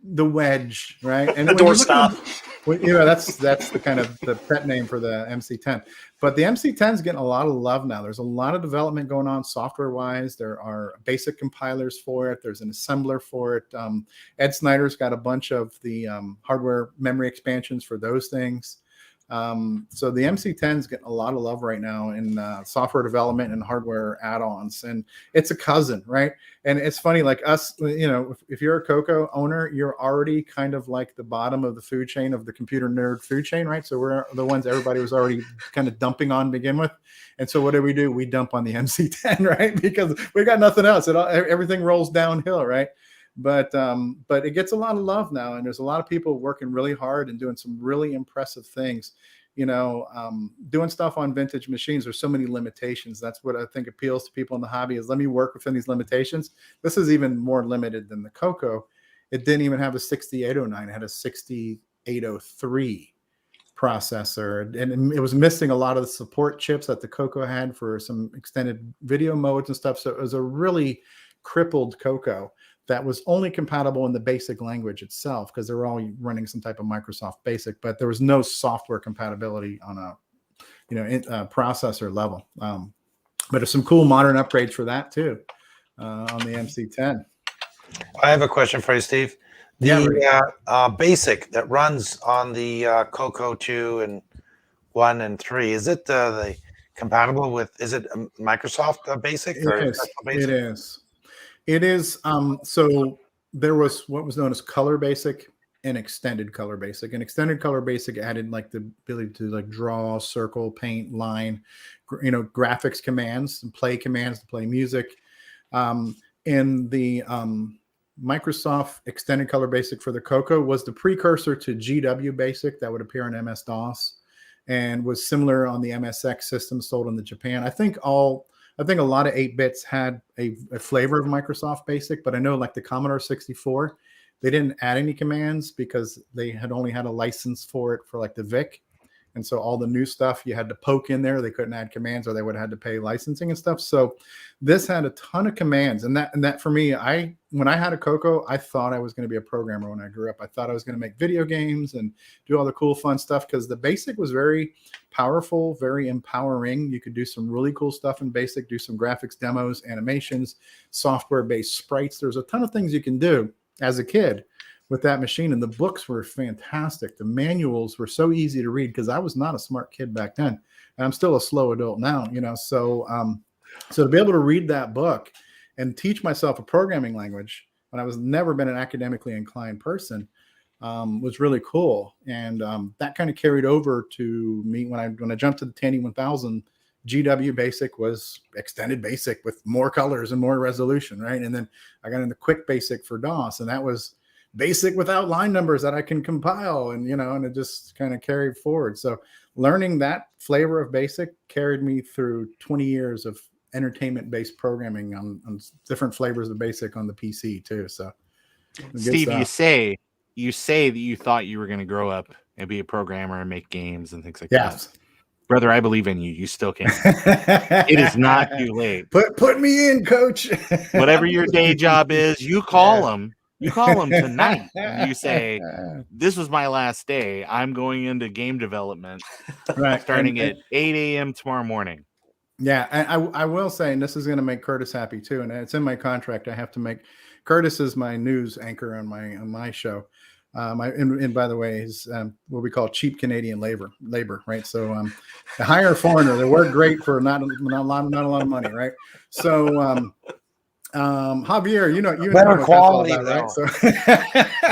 The wedge, right? And the doorstop. That's the kind of the pet name for the EmCee 10. But the EmCee 10 is getting a lot of love now. There's a lot of development going on software-wise. There are basic compilers for it. There's an assembler for it. Ed Snider's got a bunch of the hardware memory expansions for those things. So the EmCee 10 is getting a lot of love right now in software development and hardware add-ons, and it's a cousin, right? And it's funny, like us, if you're a Coco owner, you're already kind of like the bottom of the food chain of the computer nerd food chain, right? So we're the ones everybody was already kind of dumping on to begin with. And so what do? We dump on the EmCee 10, right? Because we got nothing else. Everything rolls downhill, right? But it gets a lot of love now, and there's a lot of people working really hard and doing some really impressive things. Doing stuff on vintage machines. There's so many limitations. That's what I think appeals to people in the hobby is let me work within these limitations. This is even more limited than the Coco. It didn't even have a 6809. It had a 6803 processor, and it was missing a lot of the support chips that the Coco had for some extended video modes and stuff. So it was a really crippled Coco that was only compatible in the BASIC language itself because they were all running some type of Microsoft BASIC, but there was no software compatibility on a processor level. But there's some cool modern upgrades for that too on the EmCee 10. I have a question for you, Steve. The BASIC that runs on the Coco 2 and 1 and 3, is it the compatible with? Is it Microsoft BASIC? It is. So there was what was known as Color Basic and Extended Color Basic. And Extended Color Basic added like the ability to like draw, circle, paint, line, graphics commands and play commands to play music. In the Microsoft Extended Color Basic for the Coco was the precursor to GW Basic that would appear in MS-DOS and was similar on the MSX system sold in the Japan. I think a lot of 8-bits had a flavor of Microsoft BASIC, but I know like the Commodore 64, they didn't add any commands because they had only had a license for it for like the VIC. And so all the new stuff you had to poke in there. They couldn't add commands or they would have had to pay licensing and stuff. So this had a ton of commands. And that for me, when I had a Coco, I thought I was going to be a programmer when I grew up. I thought I was going to make video games and do all the cool, fun stuff because the BASIC was very powerful, very empowering. You could do some really cool stuff in BASIC, do some graphics demos, animations, software-based sprites. There's a ton of things you can do as a kid with that machine, and the books were fantastic. The manuals were so easy to read because I was not a smart kid back then, and I'm still a slow adult now, So to be able to read that book and teach myself a programming language when I was never been an academically inclined person was really cool, and that kind of carried over to me when I jumped to the Tandy 1000. GW Basic was extended basic with more colors and more resolution, right? And then I got into Quick Basic for DOS, and that was basic without line numbers that I can compile, and and it just kind of carried forward. So learning that flavor of BASIC carried me through 20 years of entertainment-based programming on different flavors of BASIC on the PC too. So Steve, you say that you thought you were going to grow up and be a programmer and make games and things like that. Brother, I believe in you. You still can. It is not too late. Put me in, coach. Whatever your day job is, you call them. You call them tonight. And you say, "This was my last day. I'm going into game development, starting at 8 a.m. tomorrow morning." Yeah, I will say, and this is going to make Curtis happy too, and it's in my contract. I have to make Curtis is my news anchor on my show. And by the way, is what we call cheap Canadian labor, right? So to hire a foreigner, they work great for not a lot of money, right? So Javier, you better quality, about, right? So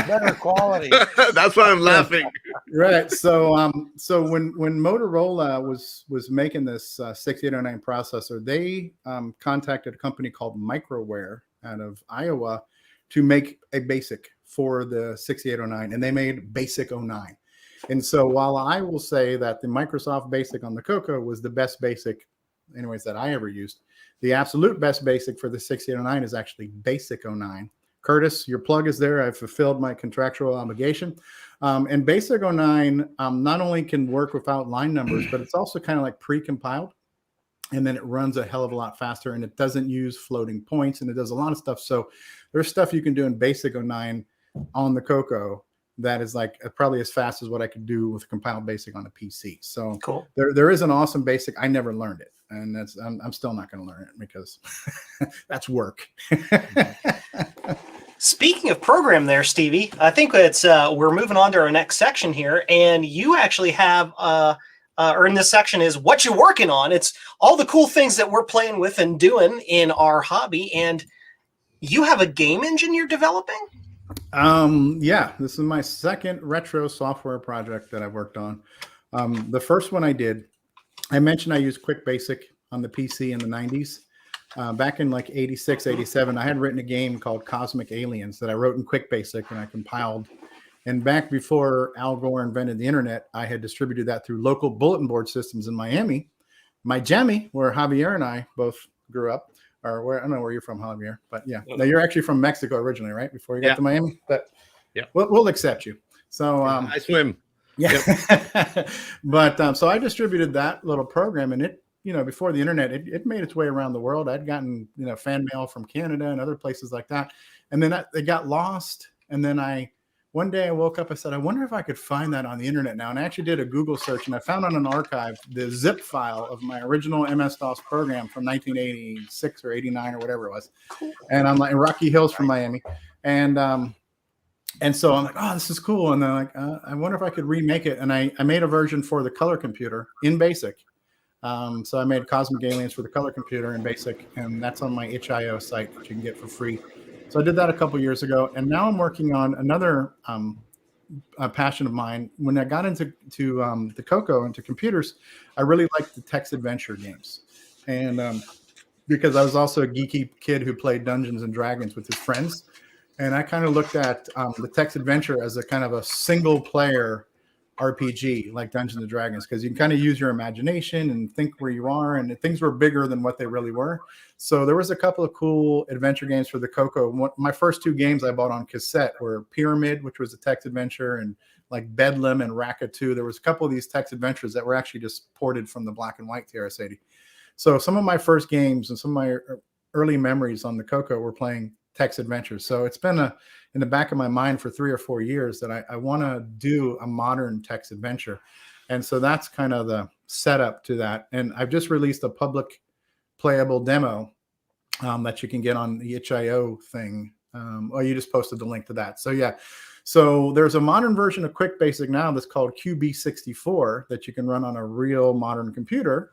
better quality. That's why I'm laughing. Right. So so when Motorola was making this 6809 processor, they contacted a company called Microware out of Iowa to make a basic for the 6809, and they made Basic 09. And so while I will say that the Microsoft Basic on the Coco was the best basic, anyways, that I ever used, the absolute best basic for the 6809 is actually Basic 09. Curtis, your plug is there. I've fulfilled my contractual obligation. And Basic 09 not only can work without line numbers, but it's also kind of like pre-compiled. And then it runs a hell of a lot faster, and it doesn't use floating points, and it does a lot of stuff. So there's stuff you can do in Basic 09 on the Coco that is like probably as fast as what I could do with compiled Basic on a PC. So cool. There is an awesome Basic. I never learned it, and I'm still not going to learn it because that's work. Speaking of program there, Stevie, I think it's we're moving on to our next section here, and you actually have or in this section is what you're working on. It's all the cool things that we're playing with and doing in our hobby, and you have a game engine you're developing? Yeah, this is my second retro software project that I've worked on. The first one I mentioned I used Quick Basic on the PC in the 90s. Back in like 86, 87, I had written a game called Cosmic Aliens that I wrote in Quick Basic and I compiled. And back before Al Gore invented the internet, I had distributed that through local bulletin board systems in Miami, where Javier and I both grew up. Or where I don't know where you're from, Javier, but yeah, no, you're actually from Mexico originally, right? Before you got to Miami, but yeah, we'll accept you. So I swim. Yeah, yep. But so I distributed that little program, and it, before the internet, it made its way around the world. I'd gotten fan mail from Canada and other places like that, and then it got lost. And then one day I woke up, I said, I wonder if I could find that on the internet now. And I actually did a Google search, and I found on an archive the zip file of my original MS-DOS program from 1986 or 89 or whatever it was. Cool. And I'm like in Rocky Hills from Miami. And so I'm like, oh, this is cool. And then I wonder if I could remake it. And I made a version for the color computer in BASIC. So I made Cosmic Aliens for the color computer in BASIC, and that's on my itch.io site that you can get for free. So I did that a couple years ago, and now I'm working on another passion of mine. When I got into the Coco, into computers, I really liked the text adventure games, and because I was also a geeky kid who played Dungeons and Dragons with his friends, and I kind of looked at the text adventure as a kind of a single player RPG like Dungeons and Dragons, because you can kind of use your imagination and think where you are, and things were bigger than what they really were. So there was a couple of cool adventure games for the Coco. My first two games I bought on cassette were Pyramid, which was a text adventure, and like Bedlam and Raka 2. There was a couple of these text adventures that were actually just ported from the black and white TRS-80. So some of my first games and some of my early memories on the Coco were playing text adventures. So it's been in the back of my mind for 3 or 4 years that I want to do a modern text adventure. And so that's kind of the setup to that. And I've just released a public playable demo that you can get on the itch.io thing. Or you just posted the link to that. So yeah. So there's a modern version of Quick Basic now that's called QB64 that you can run on a real modern computer.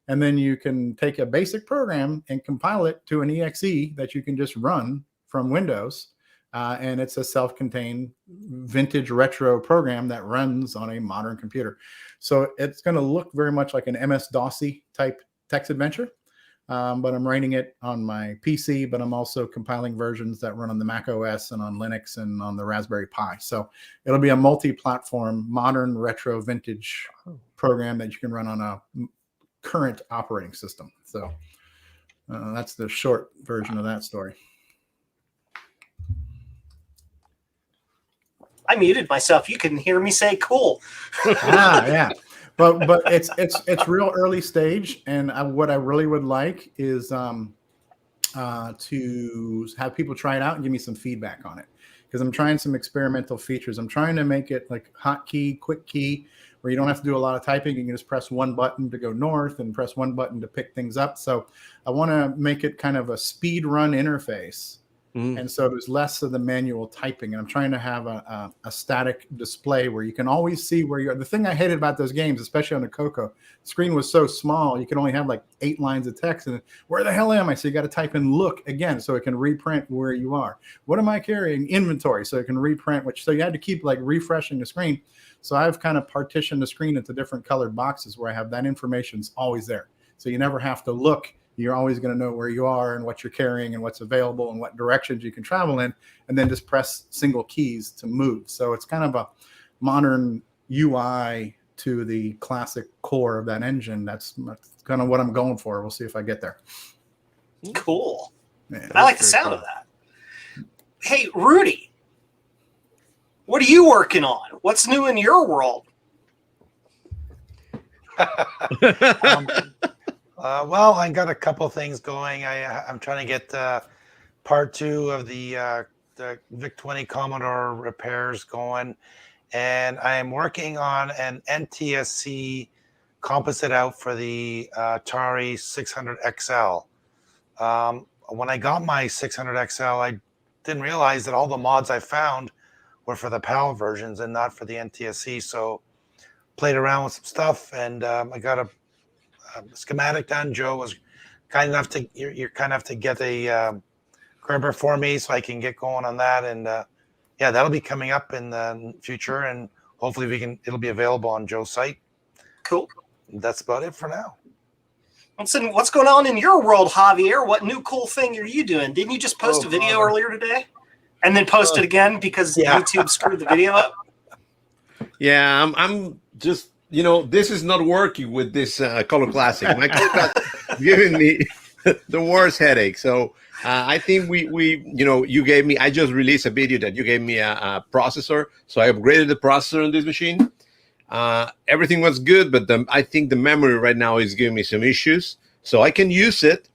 And then you can take a basic program and compile it to an exe that you can just run from Windows. And it's a self-contained vintage retro program that runs on a modern computer. So it's going to look very much like an MS-DOS-y type text adventure. But I'm writing it on my PC, but I'm also compiling versions that run on the Mac OS and on Linux and on the Raspberry Pi. So it'll be a multi-platform, modern, retro, vintage program that you can run on a current operating system. So that's the short version of that story. I muted myself. You can hear me say cool. Yeah. But it's real early stage, and what I really would like is to have people try it out and give me some feedback on it. because I'm trying some experimental features. I'm trying to make it like hotkey, quick key, where you don't have to do a lot of typing. You can just press one button to go north and press one button to pick things up. So I want to make it kind of a speed run interface. And so there's less of the manual typing. And I'm trying to have a static display where you can always see where you are. The thing I hated about those games, especially on the Coco, the screen was so small, you can only have like 8 lines of text. And where the hell am I? So you got to type in look again so it can reprint where you are. What am I carrying? Inventory. So it can reprint, so you had to keep like refreshing the screen. So I've kind of partitioned the screen into different colored boxes where I have that information's always there. So you never have to look. You're always going to know where you are and what you're carrying and what's available and what directions you can travel in, and then just press single keys to move. So it's kind of a modern UI to the classic core of that engine. That's kind of what I'm going for. We'll see if I get there. Cool. Yeah, I like the sound of that. Hey, Rudy, what are you working on? What's new in your world? Well, I got a couple things going. I'm trying to get part 2 of the VIC-20 Commodore repairs going, and I am working on an NTSC composite out for the Atari 600 XL. When I got my 600 XL, I didn't realize that all the mods I found were for the PAL versions and not for the NTSC. So played around with some stuff, and I got a schematic done. Joe was kind enough to you're kind enough to get a Gerber for me so I can get going on that, and yeah, that'll be coming up in the future, and hopefully it'll be available on Joe's site. Cool. That's about it for now. What's going on in your world, Javier? What new cool thing are you doing? Didn't you just post a video earlier today and then post it again because YouTube screwed the video up? Yeah, I'm just, this is not working with this Color Classic. My Color Classic is giving me the worst headache. So I think you gave me, I just released a video that you gave me a processor. So I upgraded the processor on this machine. Everything was good, but I think the memory right now is giving me some issues. So I can use it.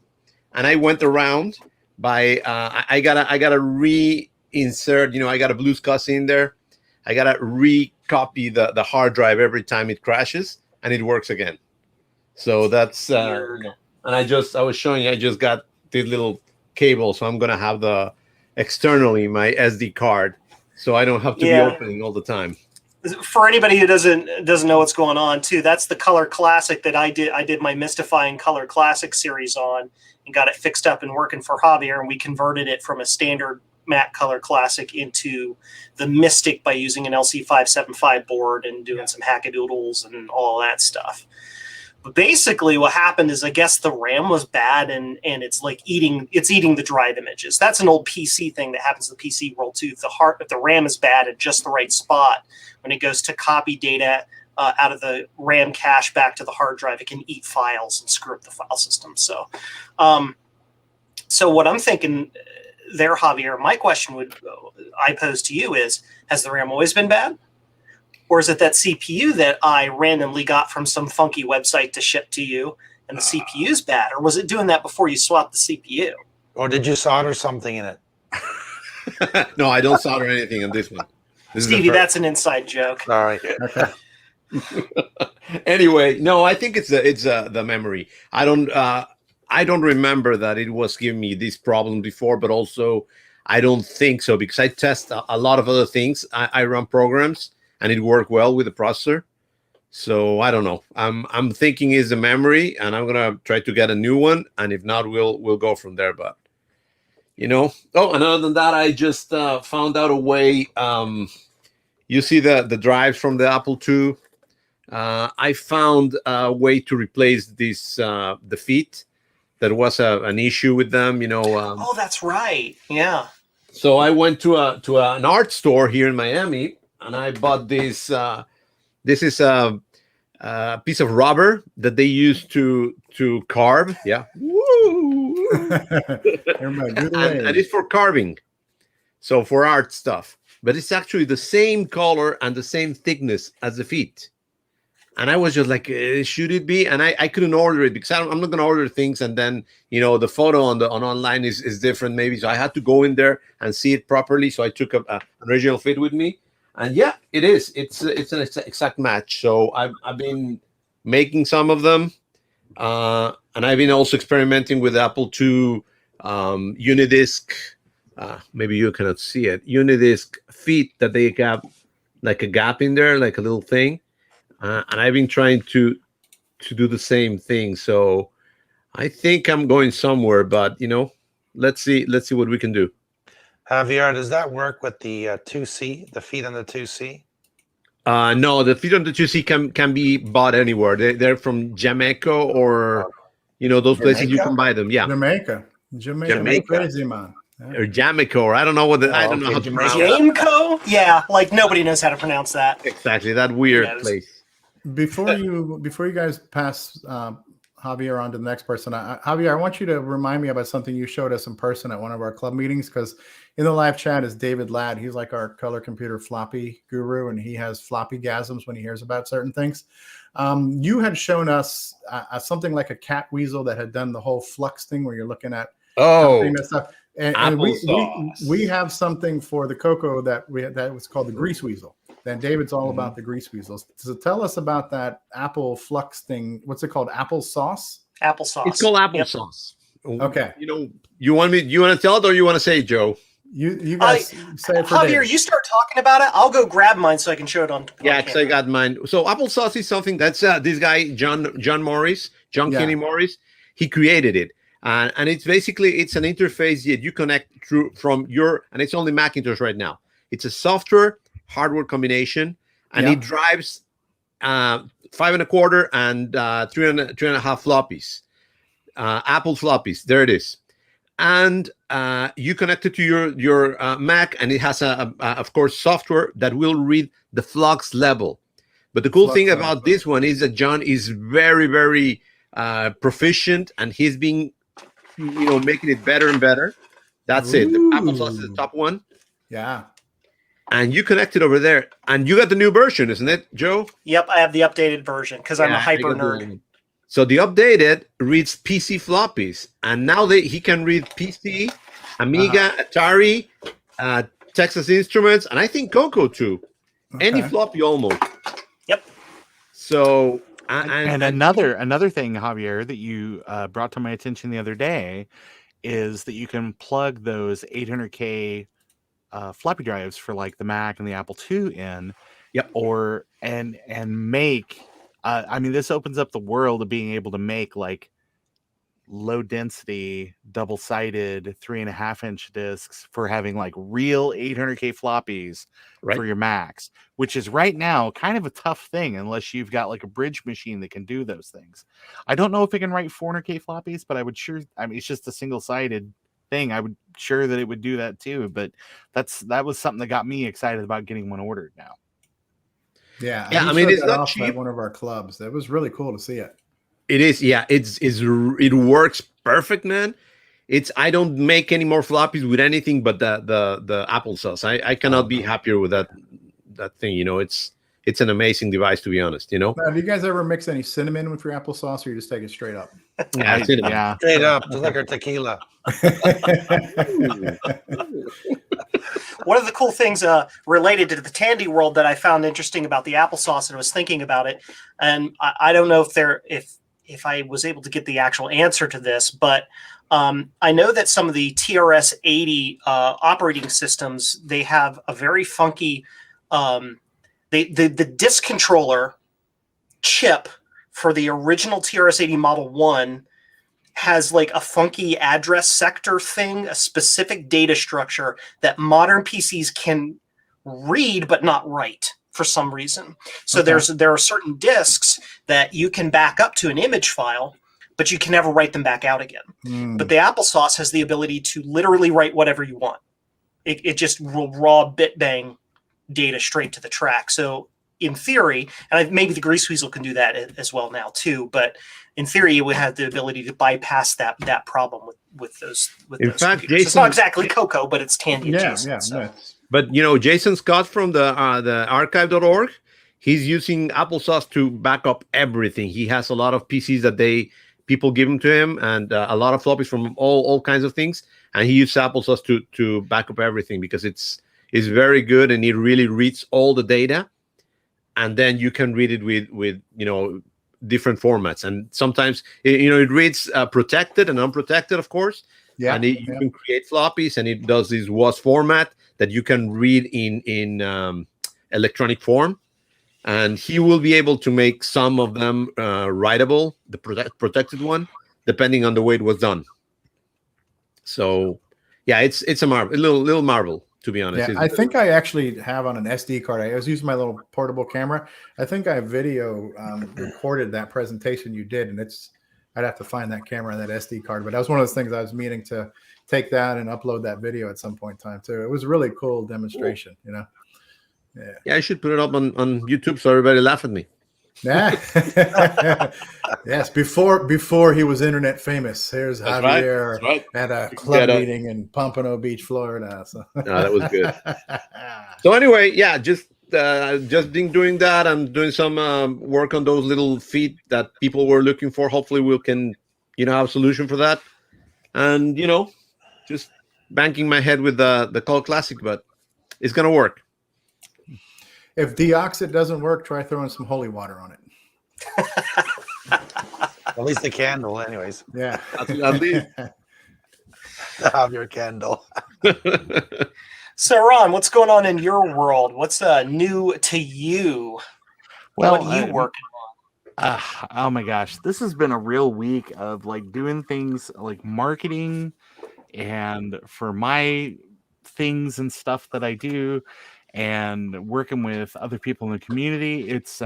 And I went around by, I gotta reinsert, I got a Blues CUS in there. I gotta recopy the hard drive every time it crashes, and it works again. So that's and I was showing you, I just got this little cable, so I'm gonna have the externally my SD card, so I don't have to be opening all the time. For anybody who doesn't know what's going on too, that's the Color Classic that I did my Mystifying Color Classic series on and got it fixed up and working for Javier, and we converted it from a standard Mac Color Classic into the Mystic by using an LC575 board and doing some hackadoodles and all that stuff. But basically what happened is I guess the RAM was bad and it's like eating the drive images. That's an old PC thing that happens in the PC world too. If the RAM is bad at just the right spot, when it goes to copy data out of the RAM cache back to the hard drive, it can eat files and screw up the file system. So what I'm thinking there, Javier, my question I pose to you is, has the RAM always been bad? Or is it that CPU that I randomly got from some funky website to ship to you and the CPU is bad? Or was it doing that before you swapped the CPU? Or did you solder something in it? No, I don't solder anything on this one. Stevie, that's an inside joke. All right. Okay. Anyway, no, I think it's the memory. I don't remember that it was giving me this problem before, but also I don't think so because I test a lot of other things. I run programs and it worked well with the processor. So I don't know. I'm thinking is the memory, and I'm gonna try to get a new one, and if not, we'll go from there. But Oh, and other than that, I just found out a way. You see the drives from the Apple II. I found a way to replace this the feet. That was an issue with them, oh, that's right. Yeah. So I went to an art store here in Miami, and I bought this. This is a piece of rubber that they use to carve. Yeah. Woo! and it's for carving, so for art stuff. But it's actually the same color and the same thickness as the feet. And I was just like, should it be? And I couldn't order it because I'm not going to order things. And then, the photo on online is different maybe. So I had to go in there and see it properly. So I took an original fit with me. And yeah, it is. It's an exact match. So I've been making some of them. And I've been also experimenting with Apple II Unidisc. Maybe you cannot see it. Unidisc feet that they have like a gap in there, like a little thing. And I've been trying to do the same thing. So I think I'm going somewhere, but let's see what we can do. Javier, does that work with the 2C, the feet on the 2C? No, the feet on the 2C can be bought anywhere. They're from Jamaica or those places you can buy them. Yeah, Jamaica. Crazy man. Yeah. Or Jamaica, or I don't know I don't know how to pronounce it. Jamaica? Yeah, like nobody knows how to pronounce that. Exactly, that weird place. Before you guys pass Javier on to the next person, Javier, I want you to remind me about something you showed us in person at one of our club meetings, because in the live chat is David Ladd. He's like our color computer floppy guru, and he has floppy gasms when he hears about certain things. You had shown us something like a cat weasel that had done the whole flux thing where you're looking at stuff. And we have something for the Coco that was called the grease weasel. Then David's all about the grease weasels. So tell us about that Apple flux thing. What's it called? Applesauce? Applesauce. It's called applesauce. Yep. Okay. You want to tell it, or you want to say it, Joe? You guys say it for Javier, David. you start talking about it. I'll go grab mine so I can show it on. Yeah, because I got mine. So applesauce is something that's this guy John Kinney Morris. He created it. And it's basically, it's an interface that you connect through from and it's only Macintosh right now. It's a software hardware combination, and it drives 5 1/4 and 3.5 floppies, Apple floppies. There it is. And you connect it to your Mac, and it has of course software that will read the flux level. But the cool thing about this one is that John is very, very proficient, and he's being making it better and better. That's it. The applesauce is the top one. Yeah. And you connect it over there, and you got the new version, isn't it, Joe? Yep, I have the updated version because I'm a hyper nerd. So the updated reads PC floppies, and now he can read PC, Amiga, Atari, Texas Instruments, and I think Coco too. Okay. Any floppy almost. Yep. So and another thing, Javier, that you brought to my attention the other day is that you can plug those 800K floppy drives for like the Mac and the Apple II in. Yep. And make. I mean, this opens up the world of being able to make like low density, double-sided 3.5-inch discs for having like real 800K floppies for your Macs, which is right now kind of a tough thing unless you've got like a bridge machine that can do those things. I don't know if it can write 400K floppies, but I mean, it's just a single-sided thing. I would sure that it would do that too, but that was something that got me excited about getting one ordered now. Yeah. I mean, it's not cheap. At one of our clubs. That was really cool to see it. It is. Yeah, it works perfect, man. I don't make any more floppies with anything but the applesauce. I cannot be happier with that thing. It's an amazing device, to be honest. Now, have you guys ever mix any cinnamon with your applesauce, or you just take it straight up? Yeah, straight up, just like our tequila. One of the cool things related to the Tandy world that I found interesting about the applesauce, and I was thinking about it, and I don't know if I was able to get the actual answer to this, but I know that some of the TRS-80 operating systems, they have a very funky the disk controller chip for the original TRS-80 Model 1 has like a funky address sector thing, a specific data structure that modern PCs can read but not write for some reason. So there are certain disks that you can back up to an image file, but you can never write them back out again. But the applesauce has the ability to literally write whatever you want. It just will raw bit bang data straight to the track. So in theory, and maybe the Grease Weasel can do that as well now too, but in theory, it would have the ability to bypass that problem with those. In fact, Jason, it's not exactly Coco, but it's Tandy adjacent. Yeah. But Jason Scott from the archive.org, he's using applesauce to back up everything. He has a lot of PCs that people give them to him, and a lot of floppies from all kinds of things. And he uses applesauce to back up everything because it's very good, and it really reads all the data. And then you can read it with different formats. And sometimes it reads protected and unprotected, of course. Yeah. And you can create floppies, and it does this WAS format that you can read in electronic form. And he will be able to make some of them writable, the protected one, depending on the way it was done. So, yeah, it's a marvel, a little marvel, to be honest. Yeah, I think I actually have on an SD card. I was using my little portable camera. I think I video recorded that presentation you did, and I'd have to find that camera and that SD card. But that was one of those things I was meaning to take that and upload that video at some point in time too. It was a really cool demonstration, Yeah, I should put it up on YouTube so everybody laugh at me. Yeah. Yes, before he was internet famous. Here's Javier at a club meeting in Pompano Beach, Florida. So. No, that was good. So anyway, yeah, just been doing that. I'm doing some work on those little feet that people were looking for. Hopefully we can, have a solution for that. And, just banking my head with the Call Classic, but it's going to work. If deoxit doesn't work, try throwing some holy water on it. At least the candle, anyways. Yeah. At least. Have your candle. So, Ron, what's going on in your world? What's new to you? Well, what are you working on? Oh my gosh, this has been a real week of doing things like marketing and for my things and stuff that I do, and working with other people in the community. It's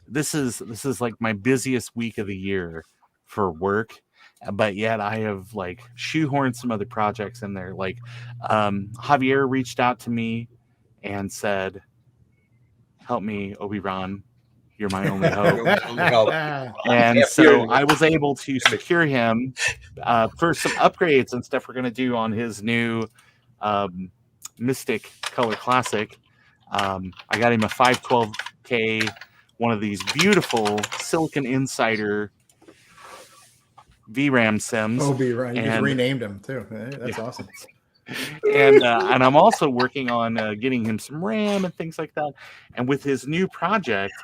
this is like my busiest week of the year for work, but yet I have shoehorned some other projects in there. Javier reached out to me and said, "Help me, Obi-Ron. You're my only hope." And so I was able to secure him for some upgrades and stuff we're going to do on his new Mystic Color Classic. I got him a 512K, one of these beautiful Silicon Insider VRAM sims. Obi-Ron, you just renamed him too. That's awesome. And I'm also working on getting him some RAM and things like that. And with his new project,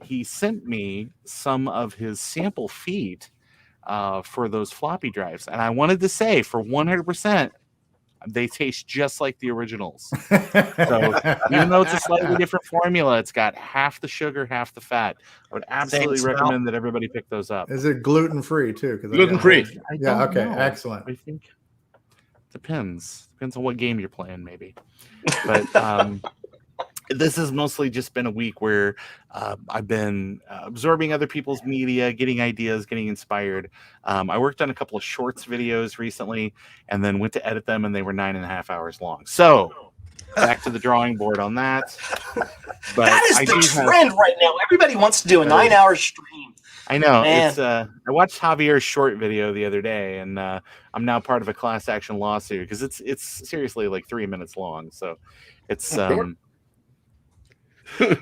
he sent me some of his sample feet for those floppy drives. And I wanted to say, for 100%, they taste just like the originals. So even though it's a slightly different formula, it's got half the sugar, half the fat. I would absolutely recommend that everybody pick those up. Is it gluten-free too? Gluten-free. Yeah, okay, excellent. I think depends on what game you're playing, maybe. But this has mostly just been a week where I've been absorbing other people's media, getting ideas, getting inspired. I worked on a couple of shorts videos recently and then went to edit them, and they were 9.5 hours long. So back to the drawing board on that. But that is the trend right now. Everybody wants to do a 9-hour stream. I know. Man. It's I watched Javier's short video the other day, and I'm now part of a class action lawsuit because it's seriously 3 minutes long. So it's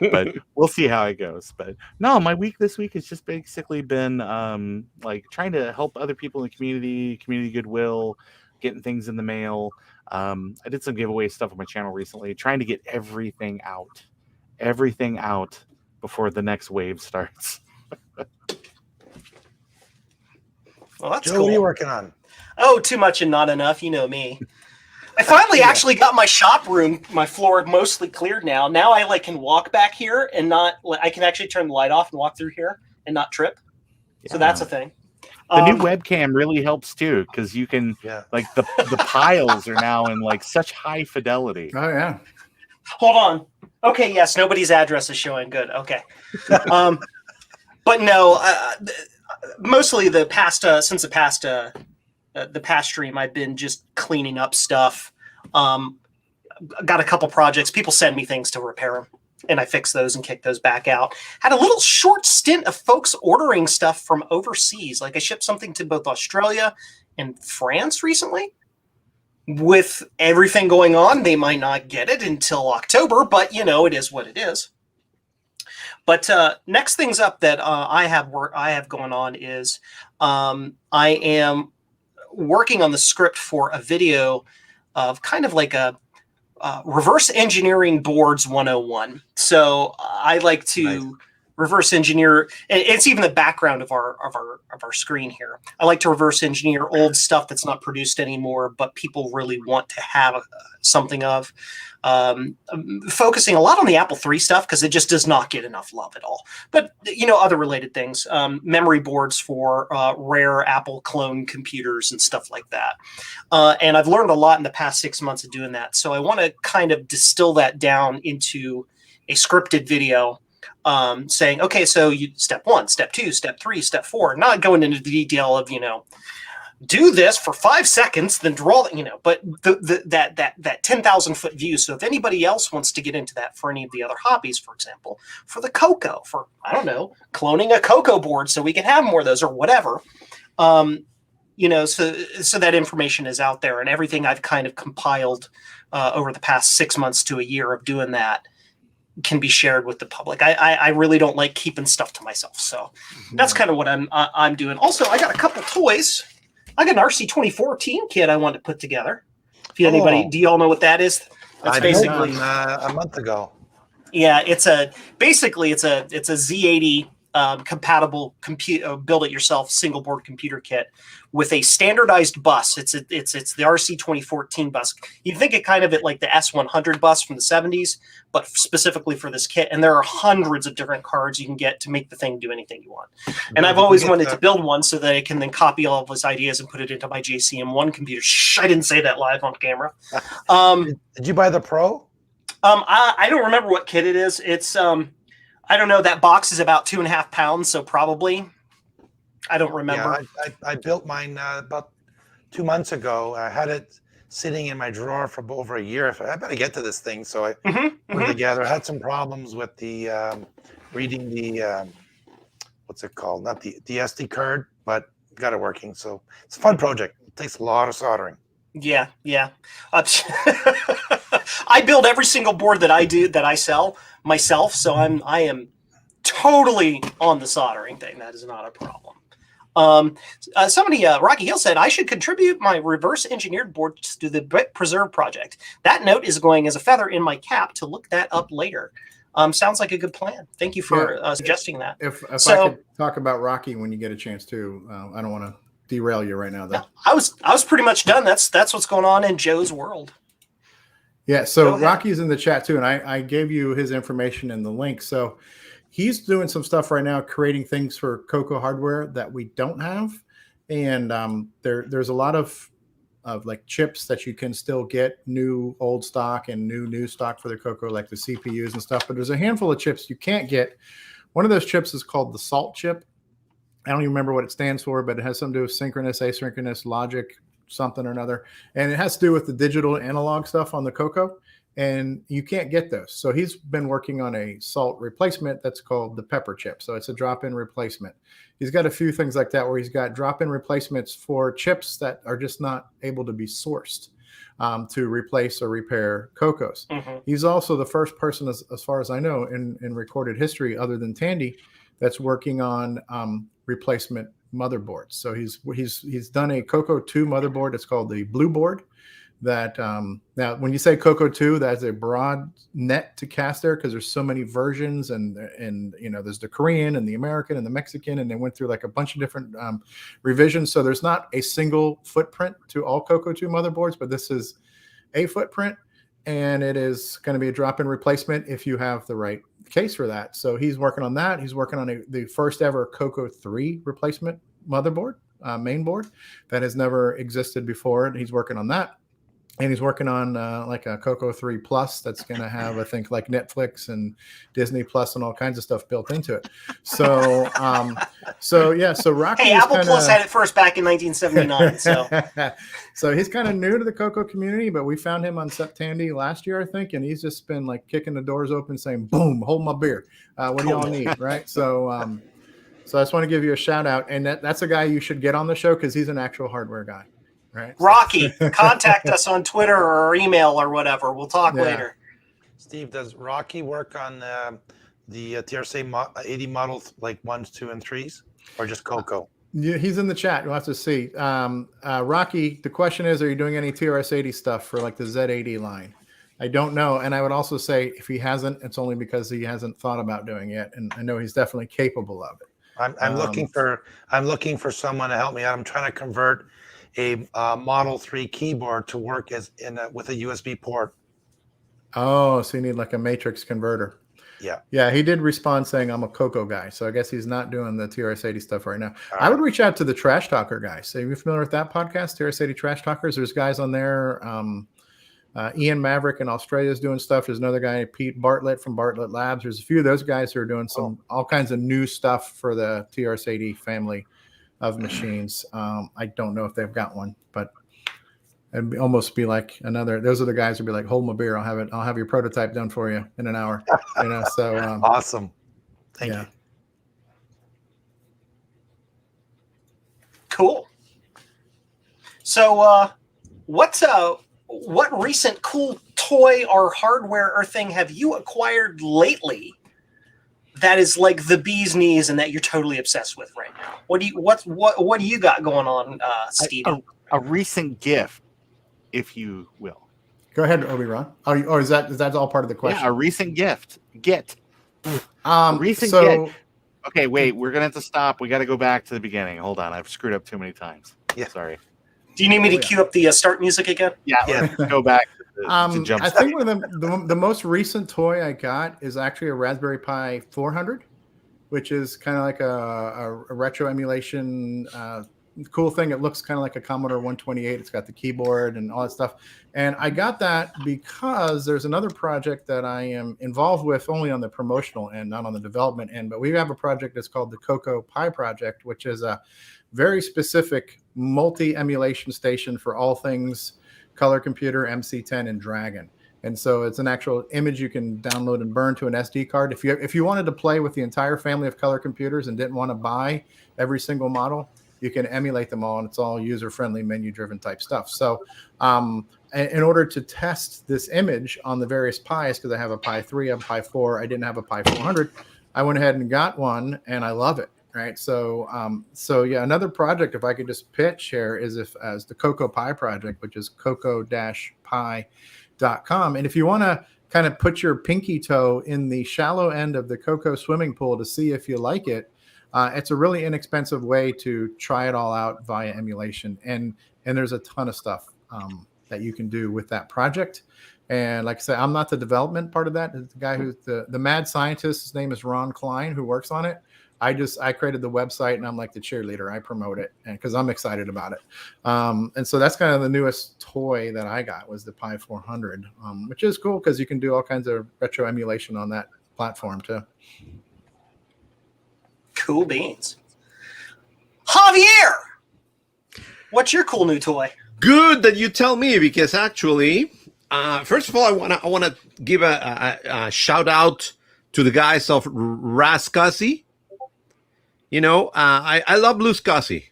but we'll see how it goes. But no, my week this week has just basically been trying to help other people in the community goodwill, getting things in the mail. I did some giveaway stuff on my channel recently, trying to get everything out before the next wave starts. Well, that's Joe, cool. what are you working on? Oh, too much and not enough. You know me. I finally actually got my shop room, my floor mostly cleared now. Now I can walk back here and not. I can actually turn the light off and walk through here and not trip. Yeah. So that's a thing. The new webcam really helps too, because you can the piles are now in such high fidelity. Oh yeah. Hold on. Okay. Yes. Nobody's address is showing. Good. Okay. But no. Mostly the past since the past stream, I've been just cleaning up stuff. Got a couple projects. People send me things to repair them, and I fix those and kick those back out. Had a little short stint of folks ordering stuff from overseas. I shipped something to both Australia and France recently. With everything going on, they might not get it until October, but it is what it is. But next things up that I have going on is I am working on the script for a video of kind of like a reverse engineering boards 101. So I like to reverse engineer. It's even the background of our screen here. I like to reverse engineer old stuff that's not produced anymore, but people really want to have something of. Focusing a lot on the Apple III stuff because it just does not get enough love at all. But other related things, memory boards for rare Apple clone computers and stuff like that. And I've learned a lot in the past 6 months of doing that. So I want to kind of distill that down into a scripted video. Saying, okay, so you step 1, step 2, step 3, step 4, not going into the detail of, do this for 5 seconds, then draw, but that 10,000 foot view. So if anybody else wants to get into that for any of the other hobbies, for example, for the Coco, for, I don't know, cloning a Coco board so we can have more of those or whatever, so that information is out there, and everything I've kind of compiled over the past 6 months to a year of doing that can be shared with the public. I really don't like keeping stuff to myself. So that's kind of what I'm doing. Also, I got a couple toys. I got an RC 2014 kit I wanted to put together. Do y'all know what that is? That's basically a month ago. Yeah, it's a Z80 compatible build it yourself single board computer kit with a standardized bus. It's the RC 2014 bus. You'd think it kind of like the S100 bus from the 70s, but specifically for this kit. And there are hundreds of different cards you can get to make the thing do anything you want. And I've always wanted to build one so that I can then copy all of his ideas and put it into my JCM1 computer. Shh, I didn't say that live on camera. Did you buy the Pro? I don't remember what kit it is. It's I don't know. That box is about 2.5 pounds, so probably. I don't remember. Yeah, I built mine about 2 months ago. I had it sitting in my drawer for over a year. I better get to this thing, so I put it together. I had some problems with the reading the what's it called? Not the SD card, but got it working. So it's a fun project. It takes a lot of soldering. Yeah. I build every single board that I sell myself, so I am totally on the soldering thing. That is not a problem. Somebody, Rocky Hill said, I should contribute my reverse engineered boards to the Brick Preserve project. That note is going as a feather in my cap to look that up later. Sounds like a good plan. Thank you for suggesting that. If I could talk about Rocky when you get a chance too, I don't want to derail you right now though. I was pretty much done. That's what's going on in Joe's world. Yeah, so Rocky's in the chat too, and I gave you his information in the link. So he's doing some stuff right now, creating things for Coco hardware that we don't have, and there's a lot of like chips that you can still get new old stock and new stock for the Coco, like the CPUs and stuff. But there's a handful of chips you can't get. One of those chips is called the SALT chip. I don't even remember what it stands for, but it has something to do with synchronous, asynchronous, logic, something or another. And it has to do with the digital analog stuff on the Coco. And you can't get those. So he's been working on a SALT replacement that's called the Pepper chip. So it's a drop-in replacement. He's got a few things like that where he's got drop-in replacements for chips that are just not able to be sourced to replace or repair Cocos. He's also the first person, as far as I know, in recorded history, other than Tandy, that's working on replacement motherboards. So he's done a Coco 2 motherboard. It's called the Blue board. That now, when you say Coco 2, that's a broad net to cast there because there's so many versions, and there's the Korean and the American and the Mexican, and they went through like a bunch of different revisions. So there's not a single footprint to all Coco 2 motherboards, but this is a footprint, and it is going to be a drop-in replacement if you have the right case for that. So he's working on that. He's working on the first ever Coco 3 replacement motherboard, main board that has never existed before, and he's working on that. And he's working on like a Coco 3 Plus that's going to have, I think, like Netflix and Disney Plus and all kinds of stuff built into it. So, so Rocky. Hey, Apple Plus had it first back in 1979. So he's kind of new to the Coco community, but we found him on Tandy last year, I think, and he's just been like kicking the doors open, saying, "Boom, hold my beer. What do y'all need?" Right? So I just want to give you a shout out, and that's a guy you should get on the show because he's an actual hardware guy. Right. Rocky, contact us on Twitter or email or whatever. We'll talk later. Steve, does Rocky work on the TRS 80 models, like 1s, 2, and 3s, or just Coco? Yeah, he's in the chat. We'll have to see. Rocky, the question is, are you doing any TRS-80 stuff for like the Z80 line? I don't know. And I would also say if he hasn't, it's only because he hasn't thought about doing it. And I know he's definitely capable of it. I'm looking for someone to help me out. I'm trying to convert a Model 3 keyboard to work with a USB port. Oh, so you need like a matrix converter. Yeah. Yeah, he did respond saying I'm a Coco guy. So I guess he's not doing the TRS-80 stuff right now. All I would right. reach out to the Trash Talker guys. So are you familiar with that podcast, TRS-80 Trash Talkers? There's guys on there. Ian Maverick in Australia is doing stuff. There's another guy, Pete Bartlett from Bartlett Labs. There's a few of those guys who are doing all kinds of new stuff for the TRS-80 family of machines. I don't know if they've got one, but it'd almost be like another. Those are the guys who'd be like, "Hold my beer. I'll have your prototype done for you in an hour." You know, so awesome. Thank you. Cool. So, what recent cool toy or hardware or thing have you acquired lately that is like the bee's knees and that you're totally obsessed with right now? What do you got going on, Steve? A recent gift, if you will. Go ahead, Obi-Ron. Or is that all part of the question? Yeah, a recent gift. Gift. Gift. Okay, wait. We're gonna have to stop. We got to go back to the beginning. Hold on, I've screwed up too many times. Yeah, sorry. Do you need me to cue up the start music again? Yeah. Let's go back to jump. I think one of the most recent toy I got is actually a Raspberry Pi 400, which is kind of like a retro emulation cool thing. It looks kind of like a Commodore 128. It's got the keyboard and all that stuff. And I got that because there's another project that I am involved with only on the promotional end, not on the development end. But we have a project that's called the Coco Pi project, which is a very specific multi-emulation station for all things color computer, MC10, and Dragon. And so it's an actual image you can download and burn to an SD card. If you wanted to play with the entire family of color computers and didn't want to buy every single model, you can emulate them all, and it's all user-friendly, menu-driven type stuff. So in order to test this image on the various Pis, because I have a Pi 3, I have a Pi 4, I didn't have a Pi 400, I went ahead and got one, and I love it. Right. So yeah, another project, if I could just pitch here, is as the Coco Pi project, which is coco-pi.com. And if you want to kind of put your pinky toe in the shallow end of the Coco swimming pool to see if you like it, it's a really inexpensive way to try it all out via emulation. And there's a ton of stuff that you can do with that project. And like I said, I'm not the development part of that. It's the guy who's the mad scientist. His name is Ron Klein, who works on it. I created the website, and I'm like the cheerleader. I promote it, and because I'm excited about it. And so that's kind of the newest toy that I got was the Pi 400, which is cool because you can do all kinds of retro emulation on that platform too. Cool beans. Javier, what's your cool new toy? Good that you tell me, because actually, first of all, I want to give a shout out to the guys of Rascuzzy. You know, I love Blue Scuzzy,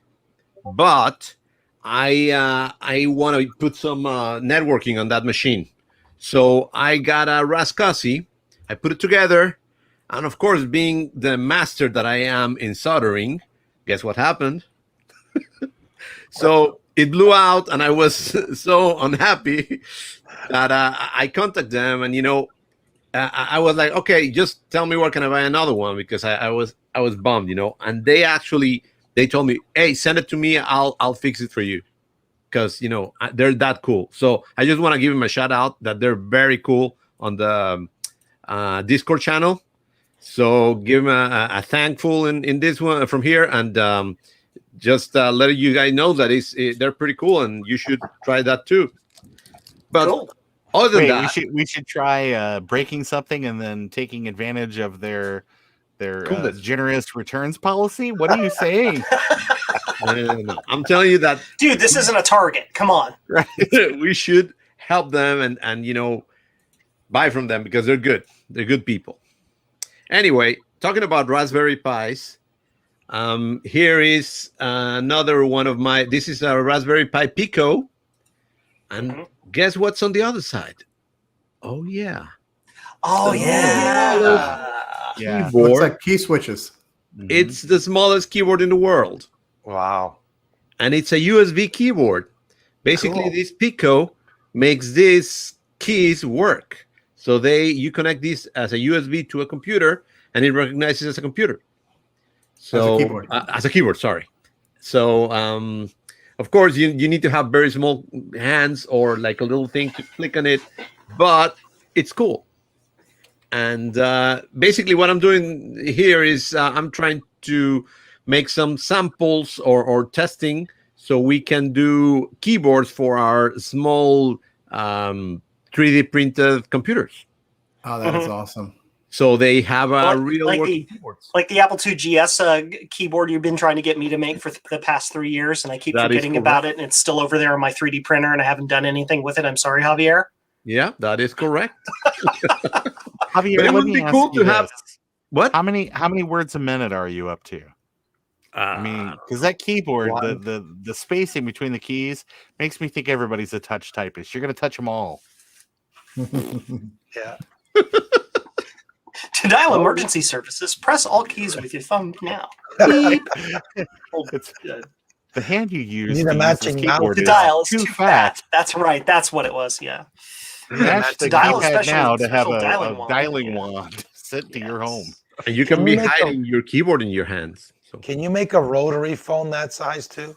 but I want to put some networking on that machine. So I got a Rascuzzy. I put it together. And of course, being the master that I am in soldering, guess what happened? So it blew out, and I was so unhappy that I contacted them, and, you know, I was like, okay, just tell me where can I buy another one, because I was bummed, you know. And they told me, hey, send it to me, I'll fix it for you, because, you know, they're that cool. So I just want to give them a shout out that they're very cool on the Discord channel. So give them a thankful in this one from here, and just letting you guys know that they're pretty cool, and you should try that too. But cool. Other than that, we should try breaking something and then taking advantage of their generous returns policy. What are you saying? No. I'm telling you that, dude, this isn't a Target. Come on. Right? We should help them and you know, buy from them, because they're good. They're good people. Anyway, talking about Raspberry Pis, here is another one of my. This is a Raspberry Pi Pico, and guess what's on the other side? Oh yeah. Oh yeah. Yeah. Looks keyboard. like key switches. It's the smallest keyboard in the world. Wow. And it's a USB keyboard. Basically, Cool. this Pico makes these keys work. So you connect this as a USB to a computer, and it recognizes as a computer. So as a keyboard, sorry. So of course you need to have very small hands or like a little thing to click on it, but it's cool. And basically what I'm doing here is I'm trying to make some samples or testing so we can do keyboards for our small 3D printed computers. Oh, that is awesome. So they have a real working keyboards. Like the Apple II GS keyboard you've been trying to get me to make for the past 3 years, and I keep forgetting about it, and it's still over there on my 3D printer, and I haven't done anything with it. I'm sorry, Javier. Yeah, that is correct. Javier, But it would be cool to have. What? How many words a minute are you up to? I mean, because that keyboard, the spacing between the keys makes me think everybody's a touch typist. You're going to touch them all. Yeah. To dial emergency services, press all keys with your thumb now. It's the hand you use. You need a matching keyboard the dial is too fat. That's right. That's what it was. Yeah. Match the dial keypad now to have a dialing wand sent to your home. And you can be hiding your keyboard in your hands. So. Can you make a rotary phone that size too?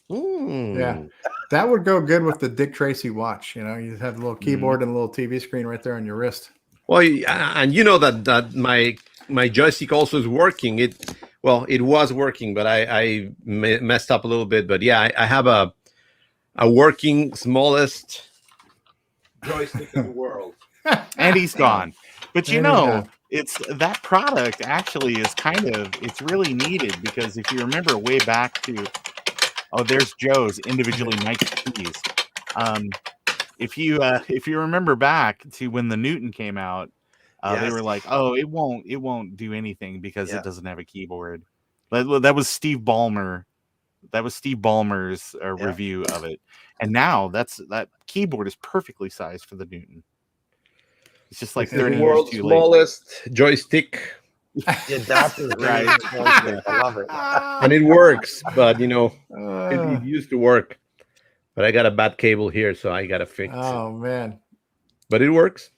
Yeah, that would go good with the Dick Tracy watch. You know, you have a little keyboard and a little TV screen right there on your wrist. Well, and you know that my joystick also is working. It was working, but I messed up a little bit. But yeah, I have a working smallest joystick in the world, and he's gone. But you know, it's that product actually is it's really needed, because if you remember way back to, there's Joe's individually mic'd keys. If you remember back to when the Newton came out, they were like, it won't do anything because it doesn't have a keyboard. That was Steve Ballmer. That was Steve Ballmer's review of it. And now that keyboard is perfectly sized for the Newton. It's just like 30 years too late. Smallest joystick. The adapter is right. I love it. And it works, but it used to work. But I got a bad cable here, so I got to fix it. Oh, man. But it works.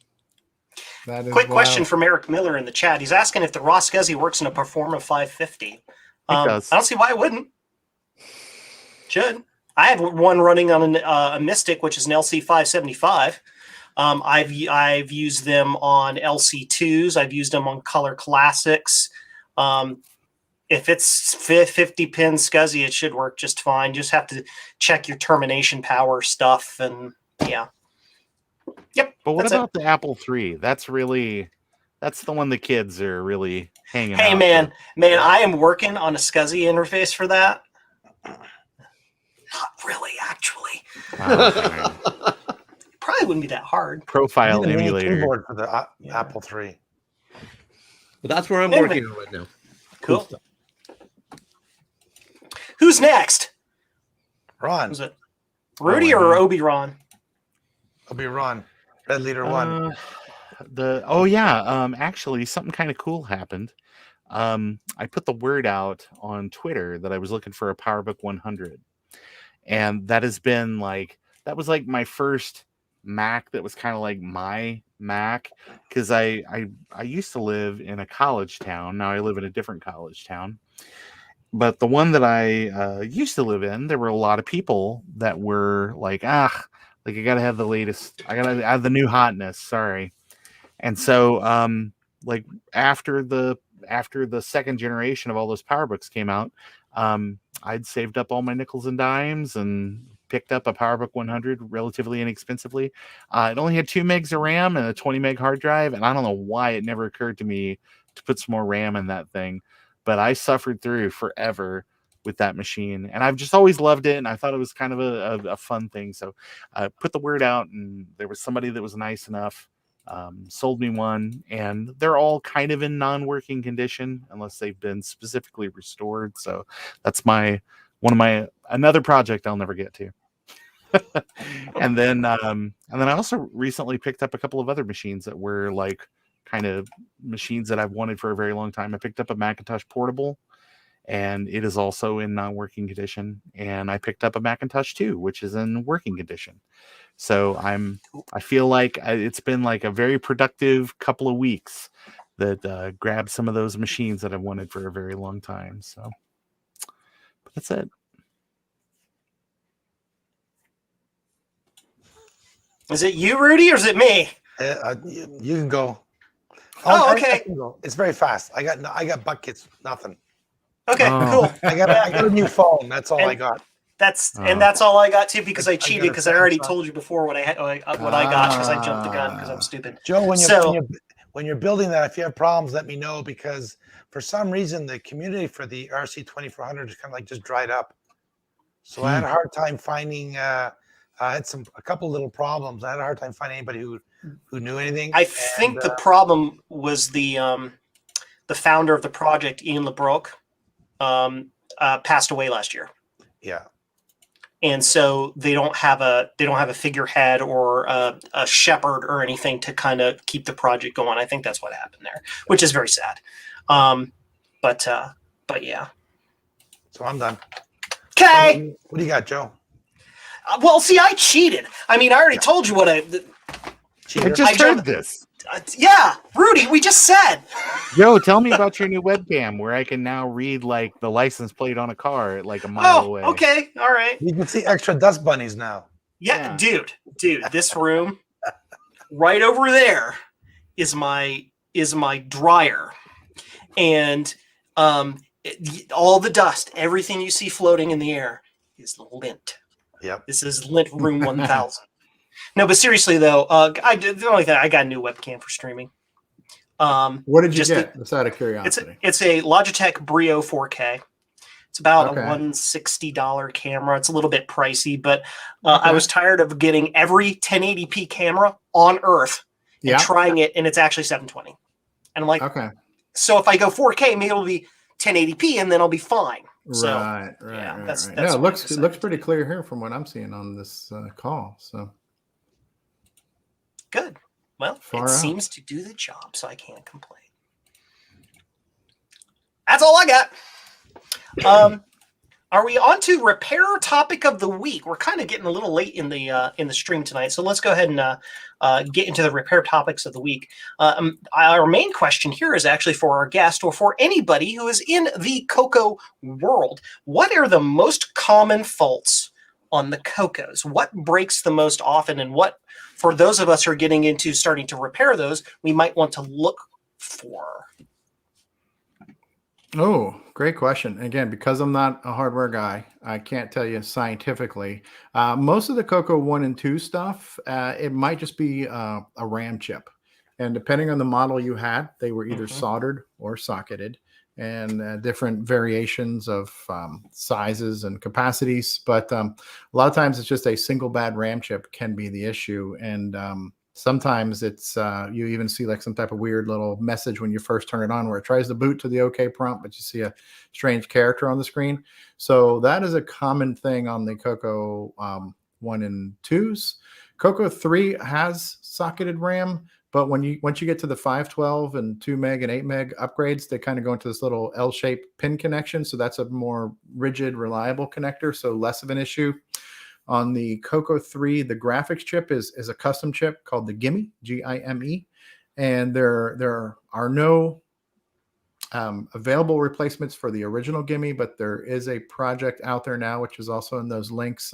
That is Quick question from Eric Miller in the chat. He's asking if the raw SCSI works in a Performa 550. It does. I don't see why it wouldn't. Should. I have one running on a Mystic, which is an LC 575. I've used them on LC2s. I've used them on Color Classics. If it's 50-pin SCSI, it should work just fine. Just have to check your termination power stuff, and yeah. Yep. But what about the Apple III? That's the one the kids are really hanging out. Hey, man, I am working on a SCSI interface for that. Not really, actually. Probably wouldn't be that hard. Profile emulator keyboard for the Apple III. But that's where I'm working on right now. Cool. Who's next? Ron. Who's it? Rudy or Obi-Ron? Obi-Ron. Red Leader 1. Actually, something kind of cool happened. I put the word out on Twitter that I was looking for a PowerBook 100. And that has been that was my first Mac that was kind of like my Mac, because I used to live in a college town. Now I live in a different college town. But the one that I used to live in, there were a lot of people that were like, I gotta have the latest. I gotta have the new hotness. Sorry. And so, after the second generation of all those PowerBooks came out, I'd saved up all my nickels and dimes and picked up a PowerBook 100 relatively inexpensively. It only had 2 megs of RAM and a 20 meg hard drive, and I don't know why it never occurred to me to put some more RAM in that thing. But I suffered through forever with that machine, and I've just always loved it, and I thought it was kind of a fun thing. So I put the word out, and there was somebody that was nice enough, sold me one, and they're all kind of in non-working condition unless they've been specifically restored. So that's another project I'll never get to. and then I also recently picked up a couple of other machines that were kind of machines that I've wanted for a very long time. I picked up a Macintosh Portable, and it is also in non-working condition. And I picked up a Macintosh 2, which is in working condition. So I feel like it's been like a very productive couple of weeks that grabbed some of those machines that I've wanted for a very long time. So but that's it. Is it you, Rudy, or is it me? You can go. Oh, okay. I can go. It's very fast. I got buckets. Nothing. Okay, cool. I got a new phone. That's all I got. That's all I got too, because I cheated, because I already told you before what I got, because I jumped the gun because I'm stupid. Joe, when you're building that, if you have problems, let me know, because for some reason the community for the RC2400 is kind of like just dried up. So I had a hard time finding. I had a couple little problems. I had a hard time finding anybody who knew anything. I think the problem was the founder of the project, Ian LeBrook, passed away last year. Yeah. And so they don't have a figurehead or a shepherd or anything to kind of keep the project going. I think that's what happened there, which is very sad. But yeah. So I'm done. Okay. What do you got, Joe? Well, see, I cheated. I mean, I already told you what I just heard this. Yeah, Rudy, we just said. Joe, tell me about your new webcam where I can now read like the license plate on a car like a mile away. Okay, all right. You can see extra dust bunnies now. Yeah. Dude, this room right over there is my dryer, and all the dust, everything you see floating in the air is lint. Yep. This is Lint Room 1000. No, but seriously though, the only thing, I got a new webcam for streaming. What did you get? Just out of curiosity. It's a Logitech Brio 4K. It's about a $160 camera. It's a little bit pricey, but I was tired of getting every 1080p camera on Earth and trying it, and it's actually 720. And I'm like, so if I go 4K, maybe it'll be 1080p, and then I'll be fine. So, right. That's No, it looks pretty clear here from what I'm seeing on this call. So good. Well, it seems to do the job, so I can't complain. That's all I got. Are we on to repair topic of the week? We're kind of getting a little late in the stream tonight, so let's go ahead and get into the repair topics of the week. Our main question here is actually for our guest, or for anybody who is in the Coco world. What are the most common faults on the Cocos? What breaks the most often, and what, for those of us who are getting into starting to repair those, we might want to look for? Oh, great question. Again, because I'm not a hardware guy, I can't tell you scientifically. Most of the Coco 1 and 2 stuff, it might just be a RAM chip. And depending on the model you had, they were either soldered or socketed, and different variations of sizes and capacities. But a lot of times it's just a single bad RAM chip can be the issue. And sometimes it's you even see like some type of weird little message when you first turn it on where it tries to boot to the OK prompt, but you see a strange character on the screen. So that is a common thing on the Coco 1 and 2s. Coco 3 has socketed RAM, but once you get to the 512 and 2 meg and 8 meg upgrades, they kind of go into this little L-shaped pin connection. So that's a more rigid, reliable connector, so less of an issue. On the Coco 3, the graphics chip is a custom chip called the Gimme, G-I-M-E, and there are no available replacements for the original Gimme, but there is a project out there now, which is also in those links.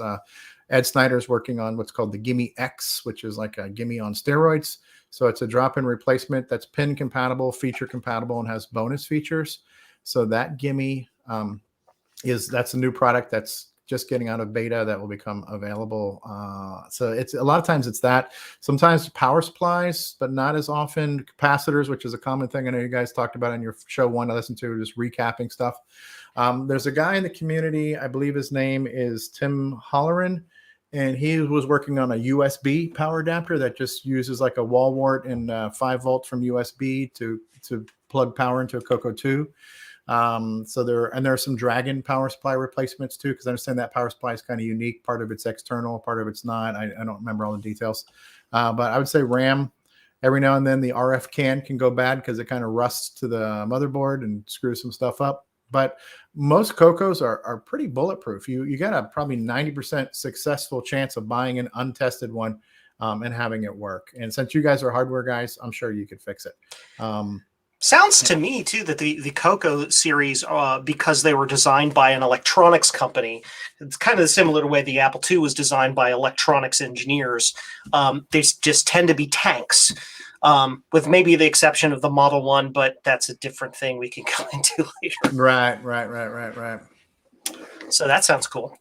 Ed Snider is working on what's called the Gimme X, which is like a Gimme on steroids. So it's a drop-in replacement that's pin compatible, feature compatible, and has bonus features. So that Gimme that's a new product that's just getting out of beta that will become available. So it's a lot of times it's that. Sometimes power supplies, but not as often. Capacitors, which is a common thing I know you guys talked about in your show one I listened to, just recapping stuff. There's a guy in the community, I believe his name is Tim Holleran, and he was working on a USB power adapter that just uses like a wall wart and 5 volt from USB to plug power into a Coco 2. So there are some Dragon power supply replacements too, because I understand that power supply is kind of unique. Part of it's external, part of it's not. I don't remember all the details, but I would say RAM Every now and then the RF can go bad because it kind of rusts to the motherboard and screws some stuff up. But most Cocos are pretty bulletproof. You got a probably 90% successful chance of buying an untested one and having it work. And since you guys are hardware guys, I'm sure you could fix it. Sounds to me too that the Coco series, because they were designed by an electronics company, it's kind of similar to the way the Apple II was designed by electronics engineers. They just tend to be tanks, with maybe the exception of the Model 1, but that's a different thing we can go into later. Right. So that sounds cool.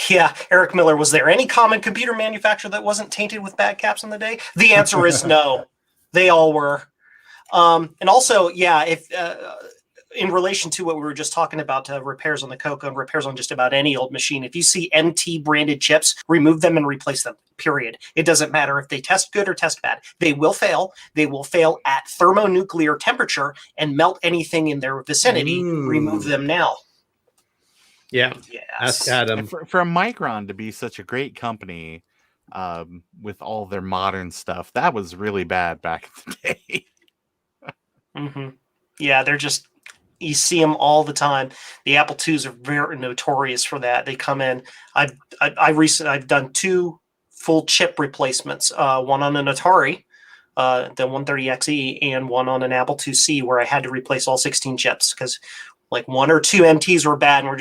Yeah, Eric Miller, was there any common computer manufacturer that wasn't tainted with bad caps in the day? The answer is no. They all were. And also, yeah, if in relation to what we were just talking about, repairs on the Coco and repairs on just about any old machine, if you see MT branded chips, remove them and replace them, period. It doesn't matter if they test good or test bad. They will fail. They will fail at thermonuclear temperature and melt anything in their vicinity. Remove them now. Yeah. Yes. Ask Adam. For Micron to be such a great company with all their modern stuff, that was really bad back in the day. Mm-hmm. Yeah, they're just, you see them all the time. The Apple IIs are very notorious for that. They come in. I've done 2 full chip replacements. One on an Atari, the 130XE, and one on an Apple IIc, where I had to replace all 16 chips because like 1 or 2 MTs were bad, and we're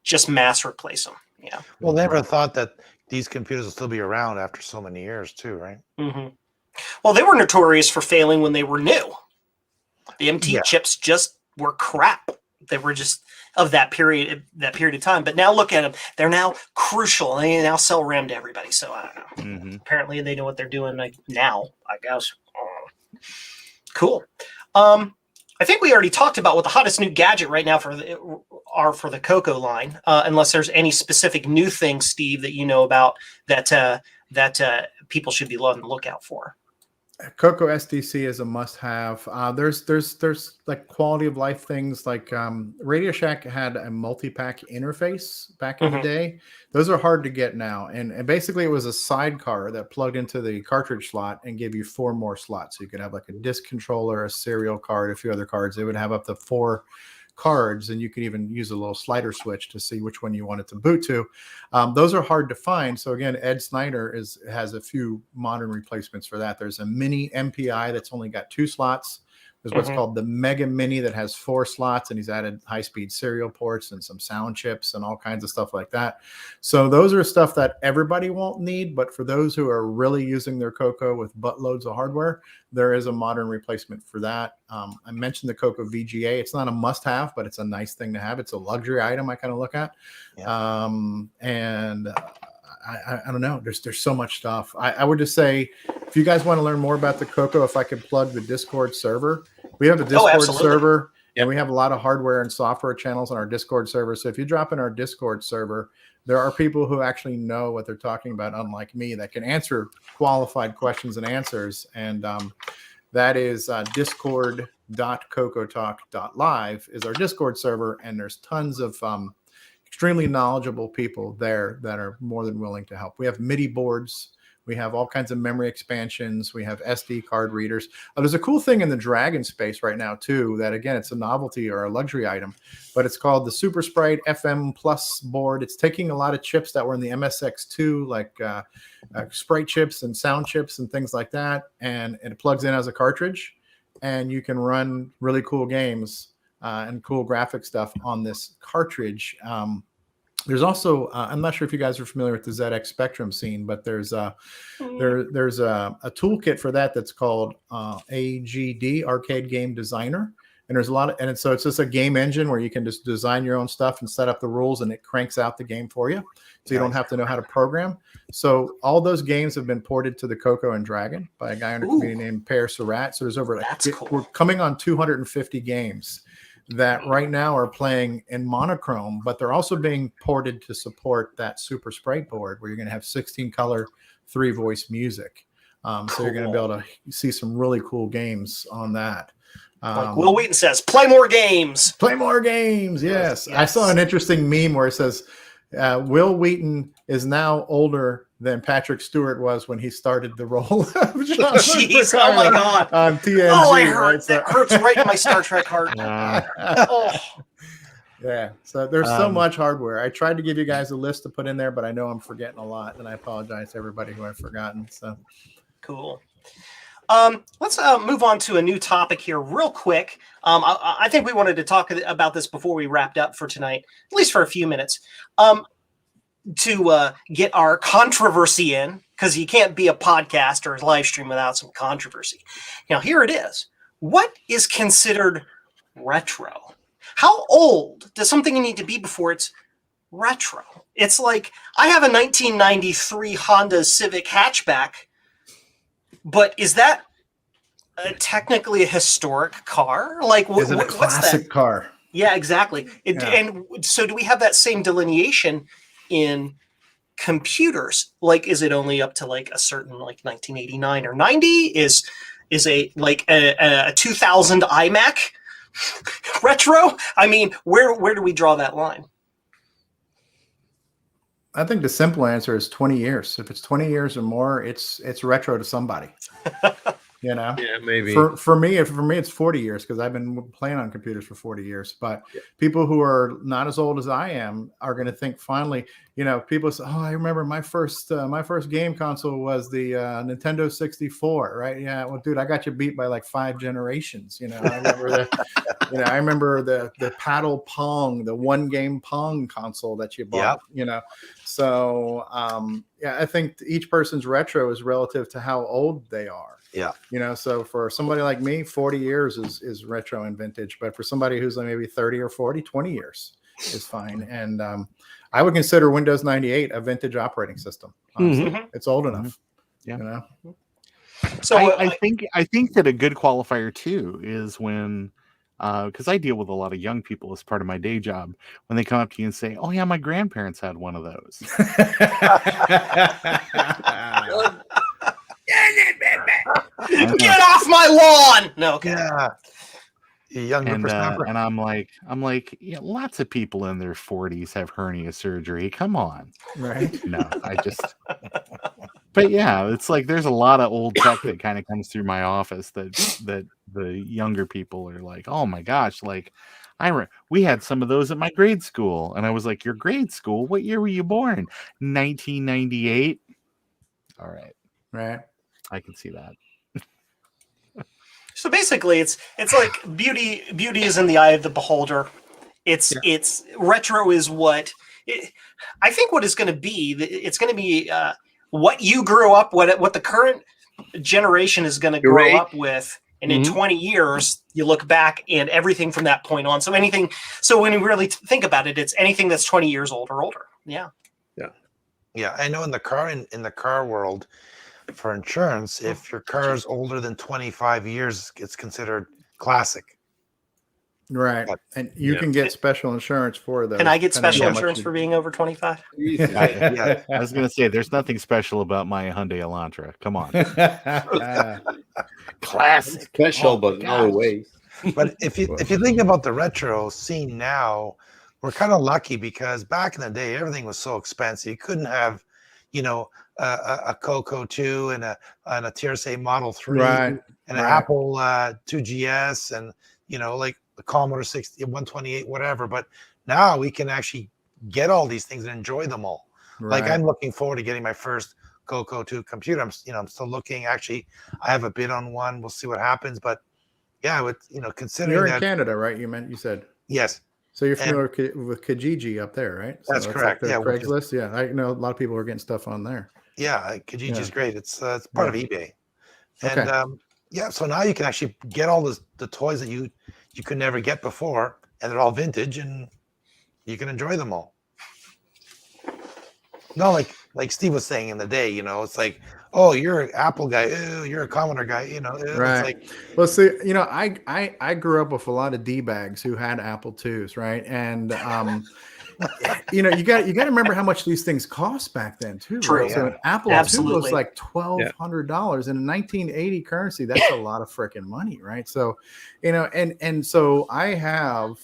just mass replace them. Yeah. Well, never thought that these computers will still be around after so many years, too, right? Mm-hmm. Well, they were notorious for failing when they were new. The MT chips just were crap. They were just of that period of time. But now look at them; they're now crucial. They now sell RAM to everybody. So I don't know. Mm-hmm. Apparently, they know what they're doing now. I guess. Cool. I think we already talked about what the hottest new gadget right now for the Coco line. Unless there's any specific new thing, Steve, that you know about that people should be on the lookout for. CocoSDC is a must-have. There's like quality of life things like Radio Shack had a multi-pack interface back in the day. Those are hard to get now, and basically it was a sidecar that plugged into the cartridge slot and gave you 4 more slots. So you could have like a disk controller, a serial card, a few other cards. They would have up to 4 cards, and you could even use a little slider switch to see which one you wanted to boot to. Those are hard to find. So again, Ed Snider has a few modern replacements for that. There's a mini MPI that's only got 2 slots. There's what's called the Mega Mini that has 4 slots, and he's added high-speed serial ports and some sound chips and all kinds of stuff like that. So those are stuff that everybody won't need, but for those who are really using their Coco with buttloads of hardware, there is a modern replacement for that. I mentioned the Coco Vga. It's not a must-have, but it's a nice thing to have. It's a luxury item I kind of look at. Yeah. I don't know. There's so much stuff. I would just say, if you guys want to learn more about the Coco, if I could plug the Discord server, we have a Discord server, and we have a lot of hardware and software channels on our Discord server. So if you drop in our Discord server, there are people who actually know what they're talking about, unlike me, that can answer qualified questions and answers. And that is discord.cocotalk.live is our Discord server, and there's tons of extremely knowledgeable people there that are more than willing to help. We have MIDI boards. We have all kinds of memory expansions. We have SD card readers. There's a cool thing in the Dragon space right now, too, that, again, it's a novelty or a luxury item, but it's called the Super Sprite FM Plus board. It's taking a lot of chips that were in the MSX2, like Sprite chips and sound chips and things like that, and it plugs in as a cartridge, and you can run really cool games and cool graphic stuff on this cartridge. There's also I'm not sure if you guys are familiar with the ZX Spectrum scene, but there's a toolkit for that that's called AGD, Arcade Game Designer, and there's a lot of, and so it's just a game engine where you can just design your own stuff and set up the rules, and it cranks out the game for you, so you don't have to know how to program. So all those games have been ported to the Coco and Dragon by a guy in our community named Per Surratt. So there's over we're coming on 250 games that right now are playing in monochrome, but they're also being ported to support that Super Sprite board where you're going to have 16 color 3-voice music. So you're going to be able to see some really cool games on that. Like Will Wheaton says, play more games. Play more games. Yes. I saw an interesting meme where it says, Will Wheaton is now older than Patrick Stewart was when he started the role of Jeez, oh my God. On TNG. Oh, I hurt. Right? That hurts right in my Star Trek heart. Oh. Yeah, so there's so much hardware. I tried to give you guys a list to put in there, but I know I'm forgetting a lot, and I apologize to everybody who I've forgotten. So cool. Let's move on to a new topic here real quick. I think we wanted to talk about this before we wrapped up for tonight, at least for a few minutes, to get our controversy in, because you can't be a podcast or a live stream without some controversy. Now, here it is. What is considered retro? How old does something need to be before it's retro? It's like, I have a 1993 Honda Civic hatchback, but is that technically a historic car? Like, is it a what's classic that? Car? Yeah, exactly. And so do we have that same delineation in computers? Like, is it only up to like a certain like 1989 or 90? Is a like a 2000 iMac retro? I mean, where do we draw that line? I think the simple answer is 20 years. If it's 20 years or more, it's retro to somebody. You know? Yeah, maybe. For me, it's 40 years because I've been playing on computers for 40 years. But people who are not as old as I am are going to think finally, you know, people say, oh, I remember my first game console was the Nintendo 64, right? Yeah, well, dude, I got you beat by like 5 generations. You know, I remember I remember the paddle Pong, the one game Pong console that you bought. You know, so I think each person's retro is relative to how old they are. Yeah. You know, so for somebody like me, 40 years is retro and vintage, but for somebody who's like maybe 30 or 40, 20 years is fine. And I would consider Windows 98 a vintage operating system. It's old enough. Yeah. You know? So I think that a good qualifier too is when because I deal with a lot of young people as part of my day job, when they come up to you and say, oh yeah, my grandparents had one of those. Get off my lawn! No, okay. Yeah. Young and I'm like, yeah, lots of people in their 40s have hernia surgery. Come on, right? No, but yeah, it's like there's a lot of old tech that kind of comes through my office that the younger people are like, oh my gosh, like we had some of those at my grade school, and I was like, your grade school? What year were you born? 1998. All right. Right. I can see that. So basically, it's like beauty is in the eye of the beholder. It's retro is what I think what is going to be. It's going to be what you grew up, what the current generation is going to grow up with, and in 20 years you look back and everything from that point on. So when you really think about it, it's anything that's 20 years old or older. Yeah. Yeah, I know in the car world, for insurance, if your car is older than 25 years, it's considered classic. Right. And you can get special insurance for those. Can I get special insurance for being over 25? I was going to say, there's nothing special about my Hyundai Elantra. Come on. Classic. Special, but in other ways. But if you think about the retro scene now, we're kind of lucky because back in the day, everything was so expensive. You couldn't have, a Coco 2 and a TRSA Model 3 and an Apple 2GS and, like the Commodore 60, 128, whatever. But now we can actually get all these things and enjoy them all. Like I'm looking forward to getting my first Coco 2 computer. I'm still looking. Actually, I have a bid on one. We'll see what happens. But yeah, with considering you're in Canada, right? You said yes. So you're familiar with Kijiji up there, right? So that's correct. Like Craigslist. Yeah, I know a lot of people are getting stuff on there. Yeah, Kijiji is great. It's part of eBay, and so now you can actually get all the toys that you could never get before, and they're all vintage, and you can enjoy them all. No, like Steve was saying in the day, it's like, oh, you're an Apple guy, you're a Commodore guy, right. It's like, well, see, I grew up with a lot of D-bags who had Apple IIs, right? And you got to remember how much these things cost back then too. True. Right? So an Apple II was like $1,200 in 1980 currency. That's a lot of freaking money, right? So, and so I have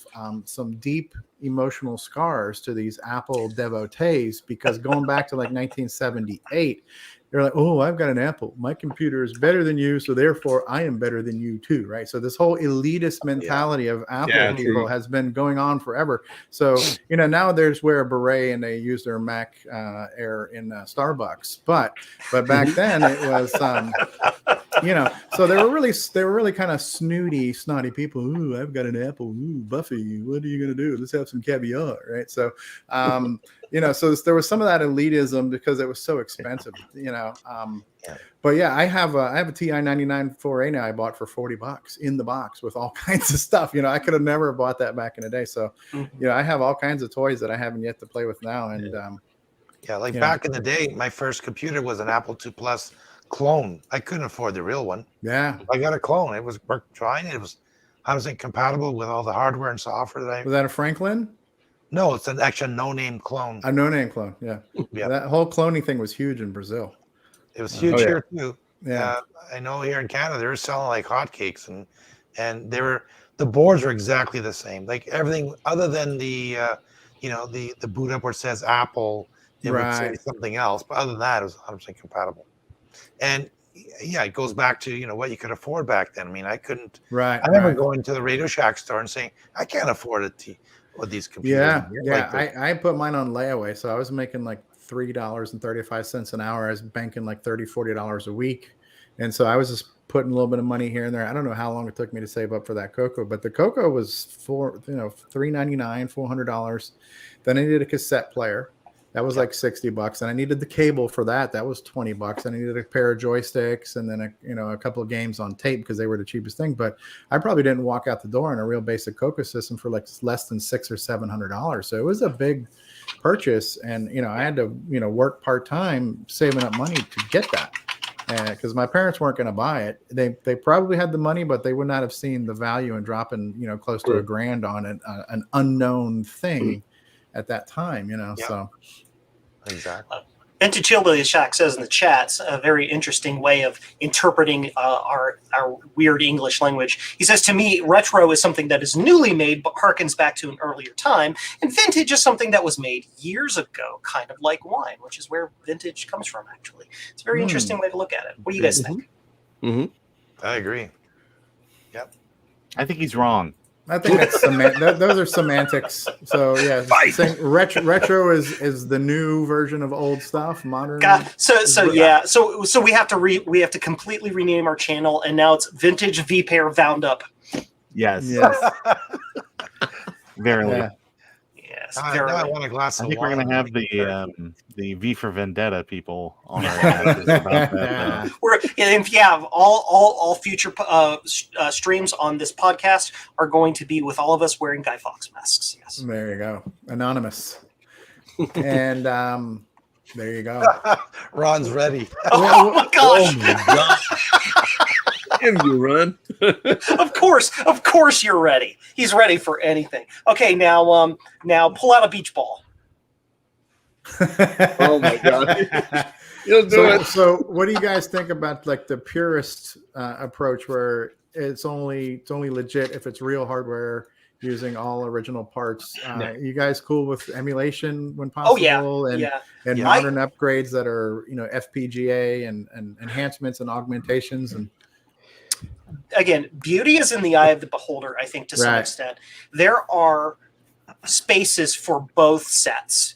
some deep, emotional scars to these Apple devotees, because going back to like 1978, they're like, oh, I've got an Apple. My computer is better than you, so therefore I am better than you too, right? So this whole elitist mentality of Apple people has been going on forever. So, now there's wear a beret and they use their Mac Air in Starbucks. But back then it was, so they were really kind of snotty people. Ooh, I've got an Apple. Ooh, Buffy, what are you going to do? Let's have some caviar, right? So, so there was some of that elitism because it was so expensive, But yeah, I have a TI 99 4A now I bought for $40 in the box with all kinds of stuff. I could have never bought that back in the day. So, I have all kinds of toys that I haven't yet to play with now. And back in the day, my first computer was an Apple II Plus clone. I couldn't afford the real one. Yeah, I got a clone. It was fine. It was 100% compatible with all the hardware and software that I. Was that a Franklin? No, it's an actual no-name clone. A no-name clone, yeah. That whole cloning thing was huge in Brazil. It was huge here too. Yeah, I know here in Canada they were selling like hotcakes, and the boards were exactly the same. Like everything other than the the boot up where it says Apple, it would say something else. But other than that, it was 100% compatible. And it goes back to what you could afford back then. I mean, I couldn't. Right. I remember going to the Radio Shack store and saying, I can't afford it. With these computers. I put mine on layaway, so I was making like $3.35 an hour. I was banking like $30-$40 a week, and so I was just putting a little bit of money here and there. I don't know how long it took me to save up for that Coco, but the Coco was $399, $400. Then I needed a cassette player. That was like $60, and I needed the cable for that. That was $20. I needed a pair of joysticks, and then a couple of games on tape because they were the cheapest thing. But I probably didn't walk out the door in a real basic Coco system for like less than $600 or $700. So it was a big purchase, and I had to work part time saving up money to get that because my parents weren't going to buy it. They probably had the money, but they would not have seen the value in dropping close to $1,000 on an unknown thing at that time. So. Exactly. Vintage Hillbilly Shack says in the chats a very interesting way of interpreting our weird English language. He says, to me, retro is something that is newly made but harkens back to an earlier time, and vintage is something that was made years ago, kind of like wine, which is where vintage comes from, actually. It's a very interesting way to look at it. What do you guys think? I agree. Yep. I think he's wrong. I think that's those are semantics. So yeah, retro is the new version of old stuff. Modern. So we have to completely rename our channel, and now it's Vintage V-Pair Roundup. Yes. Verily. Yes. Now I want a glass of wine. I think we're going to have the V for Vendetta people on our about that. All future streams on this podcast are going to be with all of us wearing Guy Fawkes masks. Yes. There you go. Anonymous. And there you go. Ron's ready. Oh my gosh. Oh my gosh. You run. Of course you're ready. He's ready for anything. Okay, now pull out a beach ball. Oh my god. You'll do it. So what do you guys think about like the purist approach where it's only legit if it's real hardware using all original parts? You guys cool with emulation when possible? And modern upgrades that are FPGA and enhancements and augmentations? And again, beauty is in the eye of the beholder, I think, to some extent. There are spaces for both sets.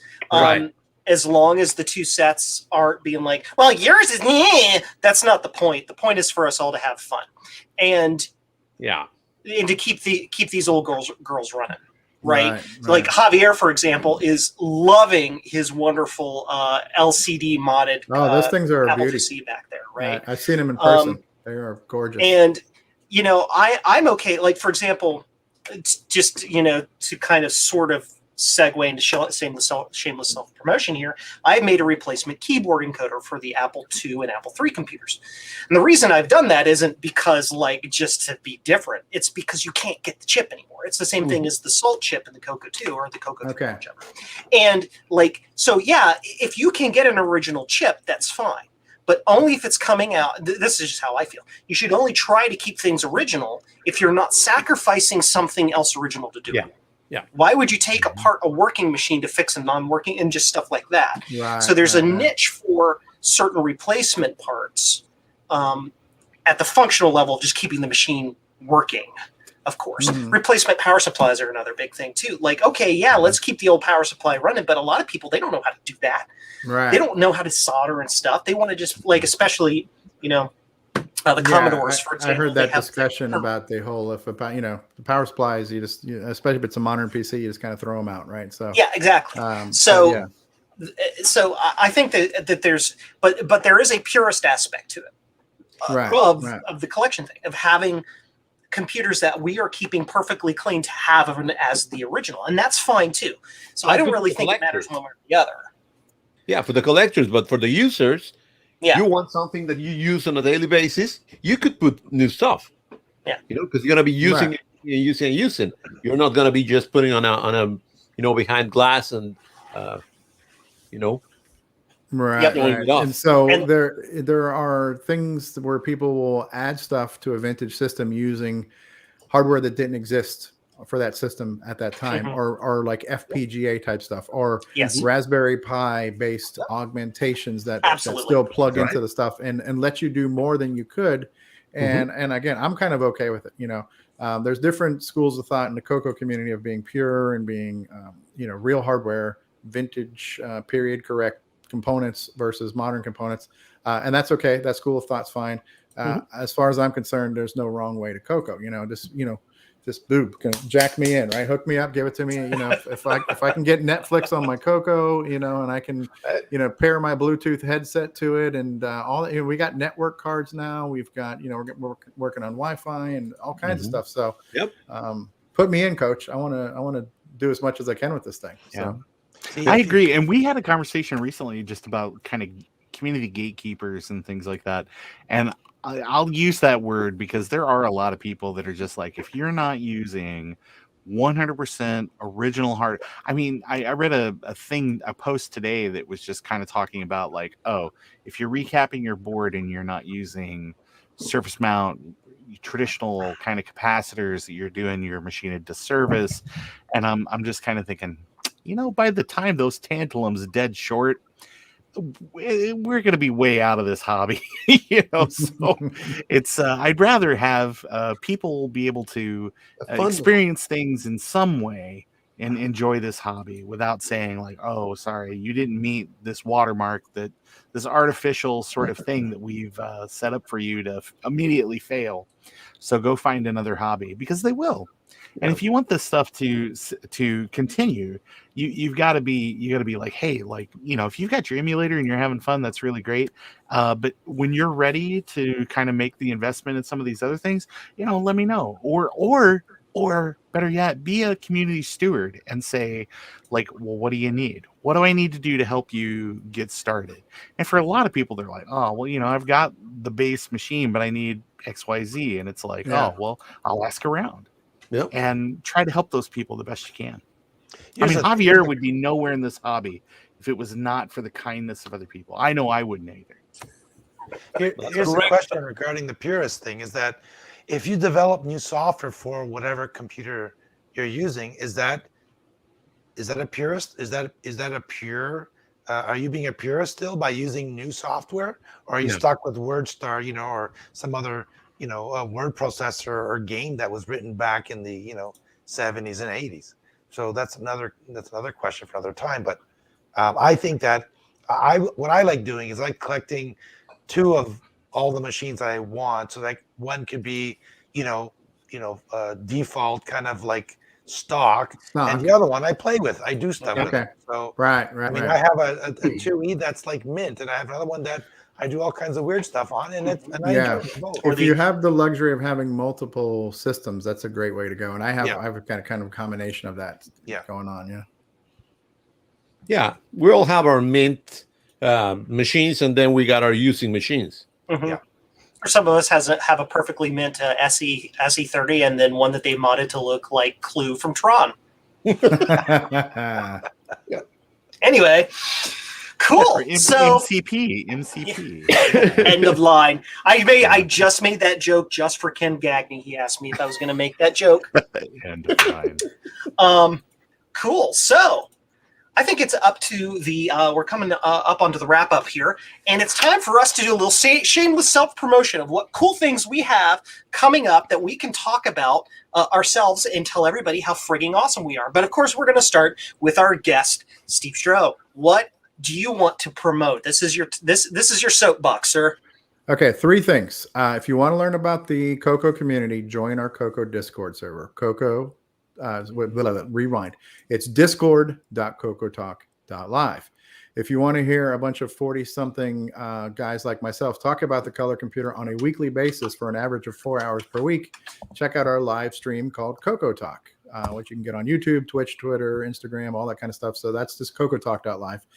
As long as the two sets aren't being like, well, yours is, that's not the point. The point is for us all to have fun. And to keep these old girls running. Right. Like Javier, for example, is loving his wonderful LCD modded. Those things are Apple beauty. IIc back there, right? I've seen them in person. They are gorgeous. And I'm okay. Like, for example, just to kind of sort of segue into shameless self-promotion here, I made a replacement keyboard encoder for the Apple II and Apple III computers. And the reason I've done that isn't because just to be different. It's because you can't get the chip anymore. It's the same thing as the Salt chip in the Coco 2 or the Coco 3, whichever. And if you can get an original chip, that's fine. But only if it's coming out. This is just how I feel. You should only try to keep things original if you're not sacrificing something else original to do it. Yeah. Why would you take apart a working machine to fix a non-working and just stuff like that? Right, so there's a niche for certain replacement parts at the functional level, just keeping the machine working. Of course, replacement power supplies are another big thing too. Like, okay, yeah, let's keep the old power supply running, but a lot of people, they don't know how to do that. Right. They don't know how to solder and stuff. They want to just like, especially, the Commodores, for example. I heard that discussion about the whole, the power supplies, especially if it's a modern PC, you just kind of throw them out, right? So yeah, exactly. So I think that there's, but there is a purist aspect to it, of the collection thing, of having computers that we are keeping perfectly clean to have as the original, and that's fine too. So I don't really think it matters one way or the other. Yeah, for the collectors, but for the users, yeah, you want something that you use on a daily basis. You could put new stuff. Yeah, because you're gonna be using it, using. You're not gonna be just putting on a behind glass and Right. And so there are things where people will add stuff to a vintage system using hardware that didn't exist for that system at that time, or like FPGA type stuff, or Raspberry Pi based augmentations that still plug into the stuff and let you do more than you could. And again, I'm kind of okay with it. There's different schools of thought in the Coco community of being pure and being real hardware, vintage, period correct components versus modern components, and that's okay. That school of thought's fine. As far as I'm concerned, there's no wrong way to Coco. Just jack me in, right? Hook me up, give it to me. If I can get Netflix on my Coco, and I can pair my Bluetooth headset to it, and we got network cards now. We've got we're working on Wi-Fi and all kinds of stuff. So put me in, Coach. I want to do as much as I can with this thing. So. I agree. And we had a conversation recently just about kind of community gatekeepers and things like that. And I'll use that word because there are a lot of people that are just like, if you're not using 100% original hard. I mean, I read a post today that was just kind of talking about like, oh, if you're recapping your board and you're not using surface mount, traditional kind of capacitors, that you're doing your machine a disservice. And I'm just kind of thinking, by the time those tantalum's dead short, we're going to be way out of this hobby, so it's, I'd rather have people be able to experience things in some way and enjoy this hobby without saying like, oh, sorry, you didn't meet this watermark, that this artificial sort of thing that we've set up for you to immediately fail. So go find another hobby, because they will. And if you want this stuff to continue, you've got to be like, hey, like, if you've got your emulator and you're having fun, that's really great. But when you're ready to kind of make the investment in some of these other things, let me know. Or better yet, be a community steward and say, like, well, what do you need? What do I need to do to help you get started? And for a lot of people, they're like, oh, well, I've got the base machine, but I need XYZ. And it's like, oh, well, I'll ask around. Yep. And try to help those people the best you can. Javier would be nowhere in this hobby if it was not for the kindness of other people. I know I wouldn't either. Here's the question regarding the purist thing, is that if you develop new software for whatever computer you're using, is that a purist? Is that a pure? Are you being a purist still by using new software, or are you stuck with WordStar, or some other a word processor or game that was written back in the 70s and 80s? So that's another question for another time. But I think that what I like doing is like collecting two of all the machines I want. So like one could be default kind of like stock, and the other one I play with. I do stuff with it. So right. I have a 2E that's like mint, and I have another one that I do all kinds of weird stuff on, and I enjoy it both. If you have the luxury of having multiple systems, that's a great way to go. And I have a kind of combination of that going on. Yeah, we all have our mint machines, and then we got our using machines. Or some of us have a perfectly mint SE30, and then one that they modded to look like Clue from Tron. Anyway. Cool. So MCP. End of line. I just made that joke just for Ken Gagney. He asked me if I was going to make that joke. End of line. Cool. So I think it's up to the we're coming up onto the wrap up here, and it's time for us to do a little shameless self promotion of what cool things we have coming up that we can talk about ourselves and tell everybody how frigging awesome we are. But of course, we're going to start with our guest, Steve Stro. What do you want to promote? This is your soapbox, sir. Okay, 3 things. If you want to learn about the Coco community, join our Coco Discord server. Rewind. It's discord.cocotalk.live. If you want to hear a bunch of 40-something guys like myself talk about the color computer on a weekly basis for an average of 4 hours per week, check out our live stream called CoCoTALK, which you can get on YouTube, Twitch, Twitter, Instagram, all that kind of stuff. So that's just CoCoTalk.live.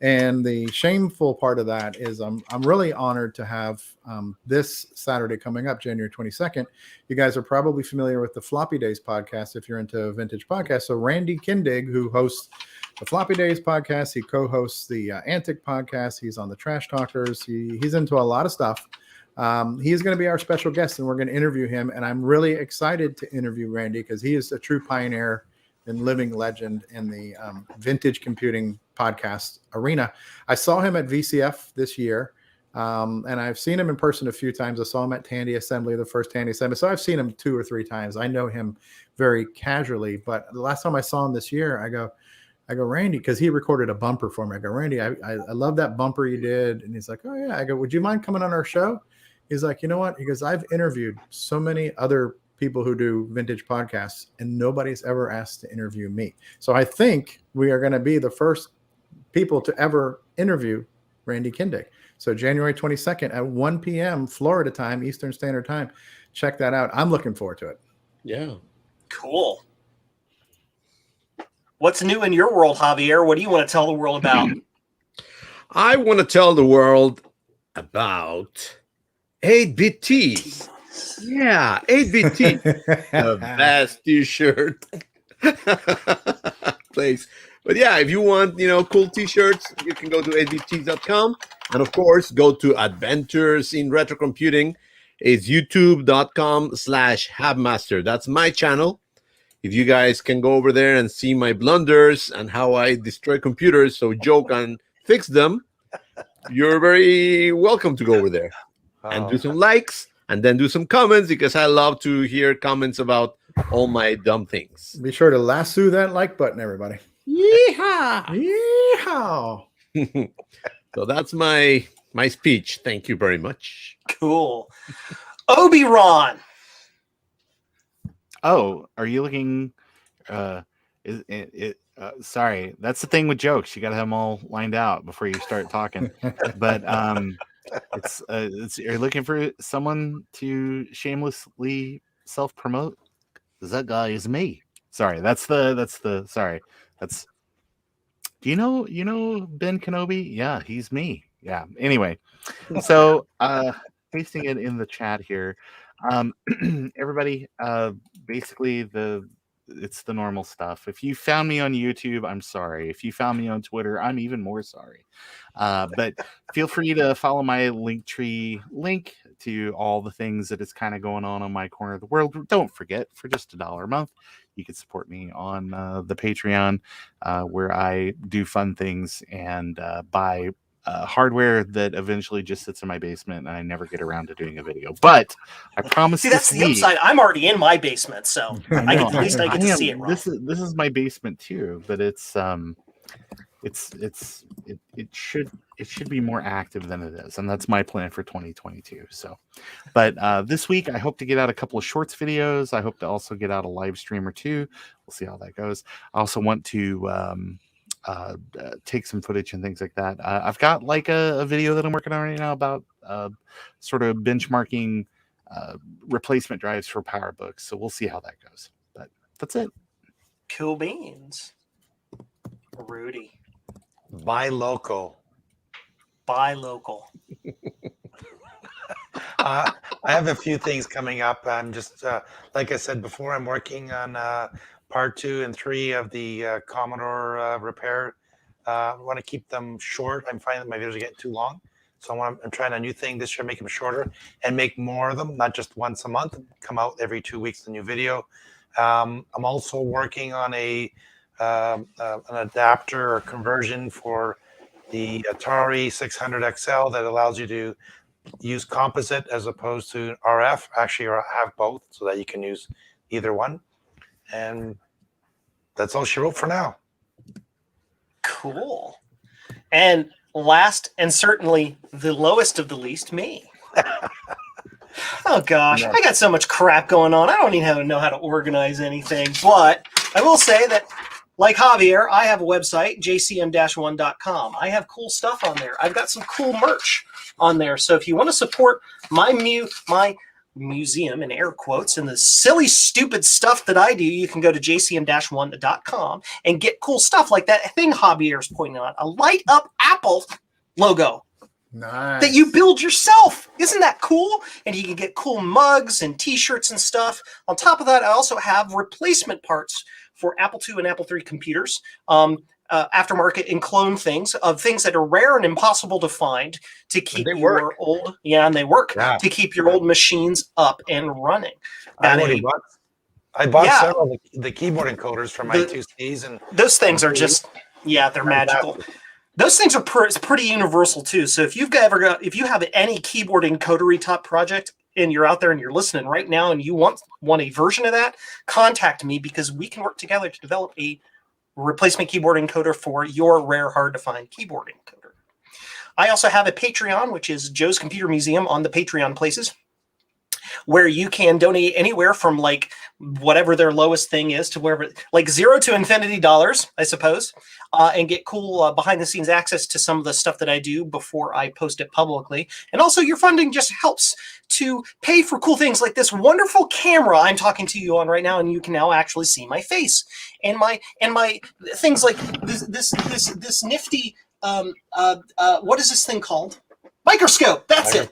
And the shameful part of that is I'm really honored to have this Saturday coming up, January 22nd. You guys are probably familiar with the Floppy Days podcast if you're into vintage podcasts. So Randy Kindig, who hosts the Floppy Days podcast, he co-hosts the Antic podcast. He's on the Trash Talkers. He's into a lot of stuff. He's going to be our special guest, and we're going to interview him. And I'm really excited to interview Randy because he is a true pioneer and living legend in the vintage computing podcast arena. I saw him at VCF this year, and I've seen him in person a few times. I saw him at Tandy Assembly, the first Tandy Assembly. So I've seen him 2 or 3 times. I know him very casually, but the last time I saw him this year, I go, Randy, because he recorded a bumper for me. I go, Randy, I love that bumper you did. And he's like, oh, yeah. I go, would you mind coming on our show? He's like, you know what? He goes, I've interviewed so many other people who do vintage podcasts, and nobody's ever asked to interview me. So I think we are going to be the first people to ever interview Randy Kindig. So January 22nd at 1 p.m. Florida time, Eastern Standard Time. Check that out. I'm looking forward to it. Yeah. Cool. What's new in your world, Javier? What do you want to tell the world about? I want to tell the world about 8-bit tees. Yeah, 8-bit tees. The best t-shirt place. But yeah, if you want, cool t-shirts, you can go to 8bittees.com. And of course, go to Adventures in Retro Computing. It's youtube.com/Habmaster. That's my channel. If you guys can go over there and see my blunders and how I destroy computers so Joe can fix them, you're very welcome to go over there and do some likes and then do some comments, because I love to hear comments about all my dumb things. Be sure to lasso that like button, everybody. Yeehaw! Yeehaw! So that's my speech. Thank you very much. Cool. Obi-Ron. Oh, are you looking? Sorry, that's the thing with jokes. You got to have them all lined out before you start talking. But you're looking for someone to shamelessly self-promote. That guy is me. Sorry, that's. Do you know Ben Kenobi? Yeah, he's me. Yeah. Anyway, so pasting it in the chat here. Everybody, basically it's the normal stuff. If you found me on YouTube, I'm sorry. If you found me on Twitter, I'm even more sorry. But feel free to follow my Linktree link to all the things that is kind of going on my corner of the world. Don't forget, for just $1 a month, you can support me on the Patreon, where I do fun things and buy hardware that eventually just sits in my basement, and I never get around to doing a video. But I promise. See, that's the upside. I'm already in my basement, so I get to see it. Wrong. This is my basement too, but it should be more active than it is, and that's my plan for 2022. So, but this week I hope to get out a couple of shorts videos. I hope to also get out a live stream or 2. We'll see how that goes. I also want to take some footage and things like that. I've got like a video that I'm working on right now about sort of benchmarking replacement drives for PowerBooks. So we'll see how that goes. But that's it. Cool beans. Rudy. Buy local. Buy local. I have a few things coming up. I'm just, like I said before, I'm working on part 2 and 3 of the Commodore repair I want to keep them short. I'm finding that my videos are getting too long. So I'm trying a new thing this year, make them shorter and make more of them, not just once a month, come out every 2 weeks, a new video. I'm also working on an adapter or conversion for the Atari 600 XL that allows you to use composite as opposed to RF, actually, or have both so that you can use either one. And that's all she wrote for now. Cool. And last and certainly the lowest of the least, me. Oh gosh, I got so much crap going on. I don't even know how to organize anything. But I will say that, like Javier, I have a website, jcm-1.com. I have cool stuff on there. I've got some cool merch on there. So if you want to support my museum in air quotes and the silly, stupid stuff that I do, you can go to jcm-1.com and get cool stuff like that thing Javier's pointing out, a light up Apple logo. Nice. That you build yourself. Isn't that cool? And you can get cool mugs and t-shirts and stuff. On top of that, I also have replacement parts for Apple II and Apple III computers, aftermarket and clone things of things that are rare and impossible to find to keep your old, and they work to keep your old machines up and running. I bought several of the keyboard encoders from my two Cs, and those things are just, they're magical. Those things are pretty universal too. So if you have any keyboard encodery top project and you're out there and you're listening right now and you want a version of that, contact me because we can work together to develop a replacement keyboard encoder for your rare, hard to find keyboard encoder. I also have a Patreon, which is Joe's Computer Museum on the Patreon places, where you can donate anywhere from like whatever their lowest thing is to wherever, like $0 to infinity, I suppose, and get cool behind the scenes access to some of the stuff that I do before I post it publicly. And also your funding just helps to pay for cool things like this wonderful camera I'm talking to you on right now, and you can now actually see my face and my things like this nifty what is this thing called? Microscope. That's it.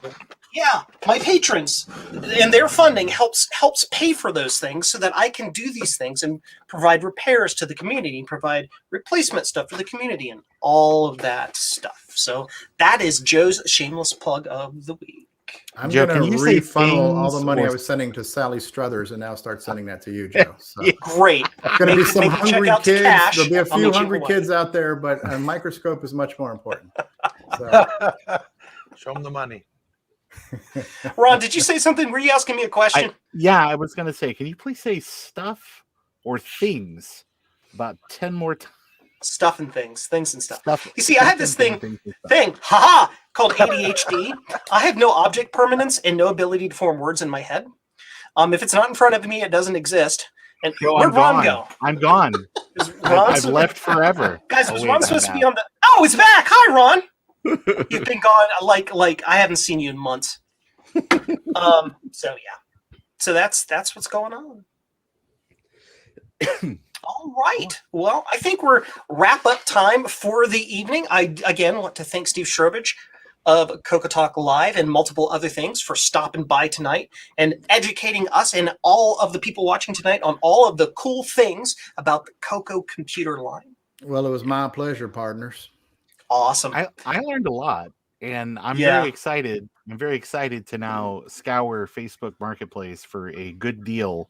Yeah, my patrons and their funding helps pay for those things so that I can do these things and provide repairs to the community, provide replacement stuff for the community, and all of that stuff. So that is Joe's shameless plug of the week. I'm going to refunnel all the money I was sending to Sally Struthers and now start sending that to you, Joe. So. Great. Going to be some hungry kids. There'll be a few hungry kids out there, but a microscope is much more important. So. Show them the money. Ron, did you say something? Were you asking me a question? I was going to say, can you please say stuff or things about 10 more times? Stuff and things and stuff. You see, I have this thing, called ADHD. I have no object permanence and no ability to form words in my head. If it's not in front of me, it doesn't exist. And where'd Ron go? I'm gone. I've left forever. Guys, was Ron supposed to be on the... Oh, it's back. Hi, Ron. You've been gone like I haven't seen you in months. So that's what's going on. All right. Well, I think we're wrap up time for the evening. I again want to thank Steve Strowbridge of CoCoTALK Live and multiple other things for stopping by tonight and educating us and all of the people watching tonight on all of the cool things about the Coco computer line. Well, it was my pleasure, partners. Awesome. I learned a lot, and I'm very excited. I'm very excited to now scour Facebook Marketplace for a good deal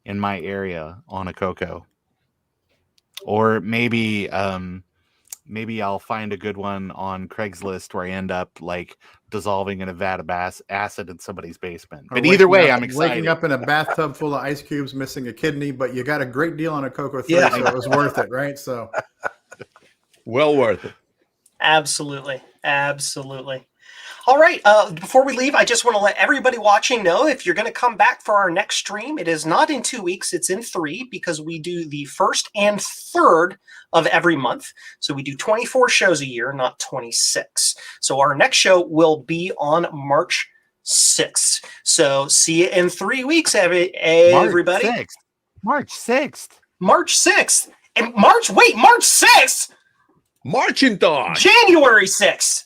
in my area on a Coco. Or maybe I'll find a good one on Craigslist where I end up like dissolving in a vat of acid in somebody's basement. But either way, I'm excited. Waking up in a bathtub full of ice cubes, missing a kidney, but you got a great deal on a Coco 3, so it was worth it, right? So, well worth it. Absolutely. All right. Before we leave, I just want to let everybody watching know if you're going to come back for our next stream, it is not in 2 weeks. It's in 3 because we do the 1st and 3rd of every month. So we do 24 shows a year, not 26. So our next show will be on March 6th. So see you in 3 weeks, everybody. March 6th. March 6th. And March 6th? Marching dog. January 6th.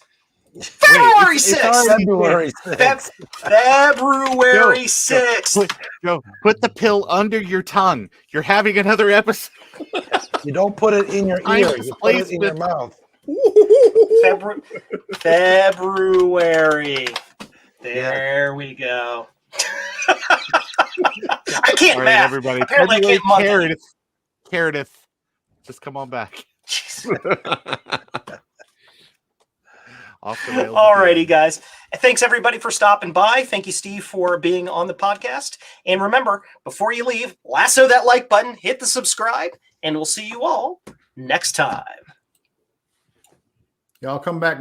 February 6th. February 6th. February 6th. Put the pill under your tongue. You're having another episode. You don't put it in your ear. You put it in your mouth. February. There we go. I can't math. Everybody. Apparently I can't month. Cardiff. Just come on back. Alrighty, guys. Thanks everybody for stopping by. Thank you, Steve, for being on the podcast. And remember, before you leave, lasso that like button, hit the subscribe, and we'll see you all next time. Y'all come back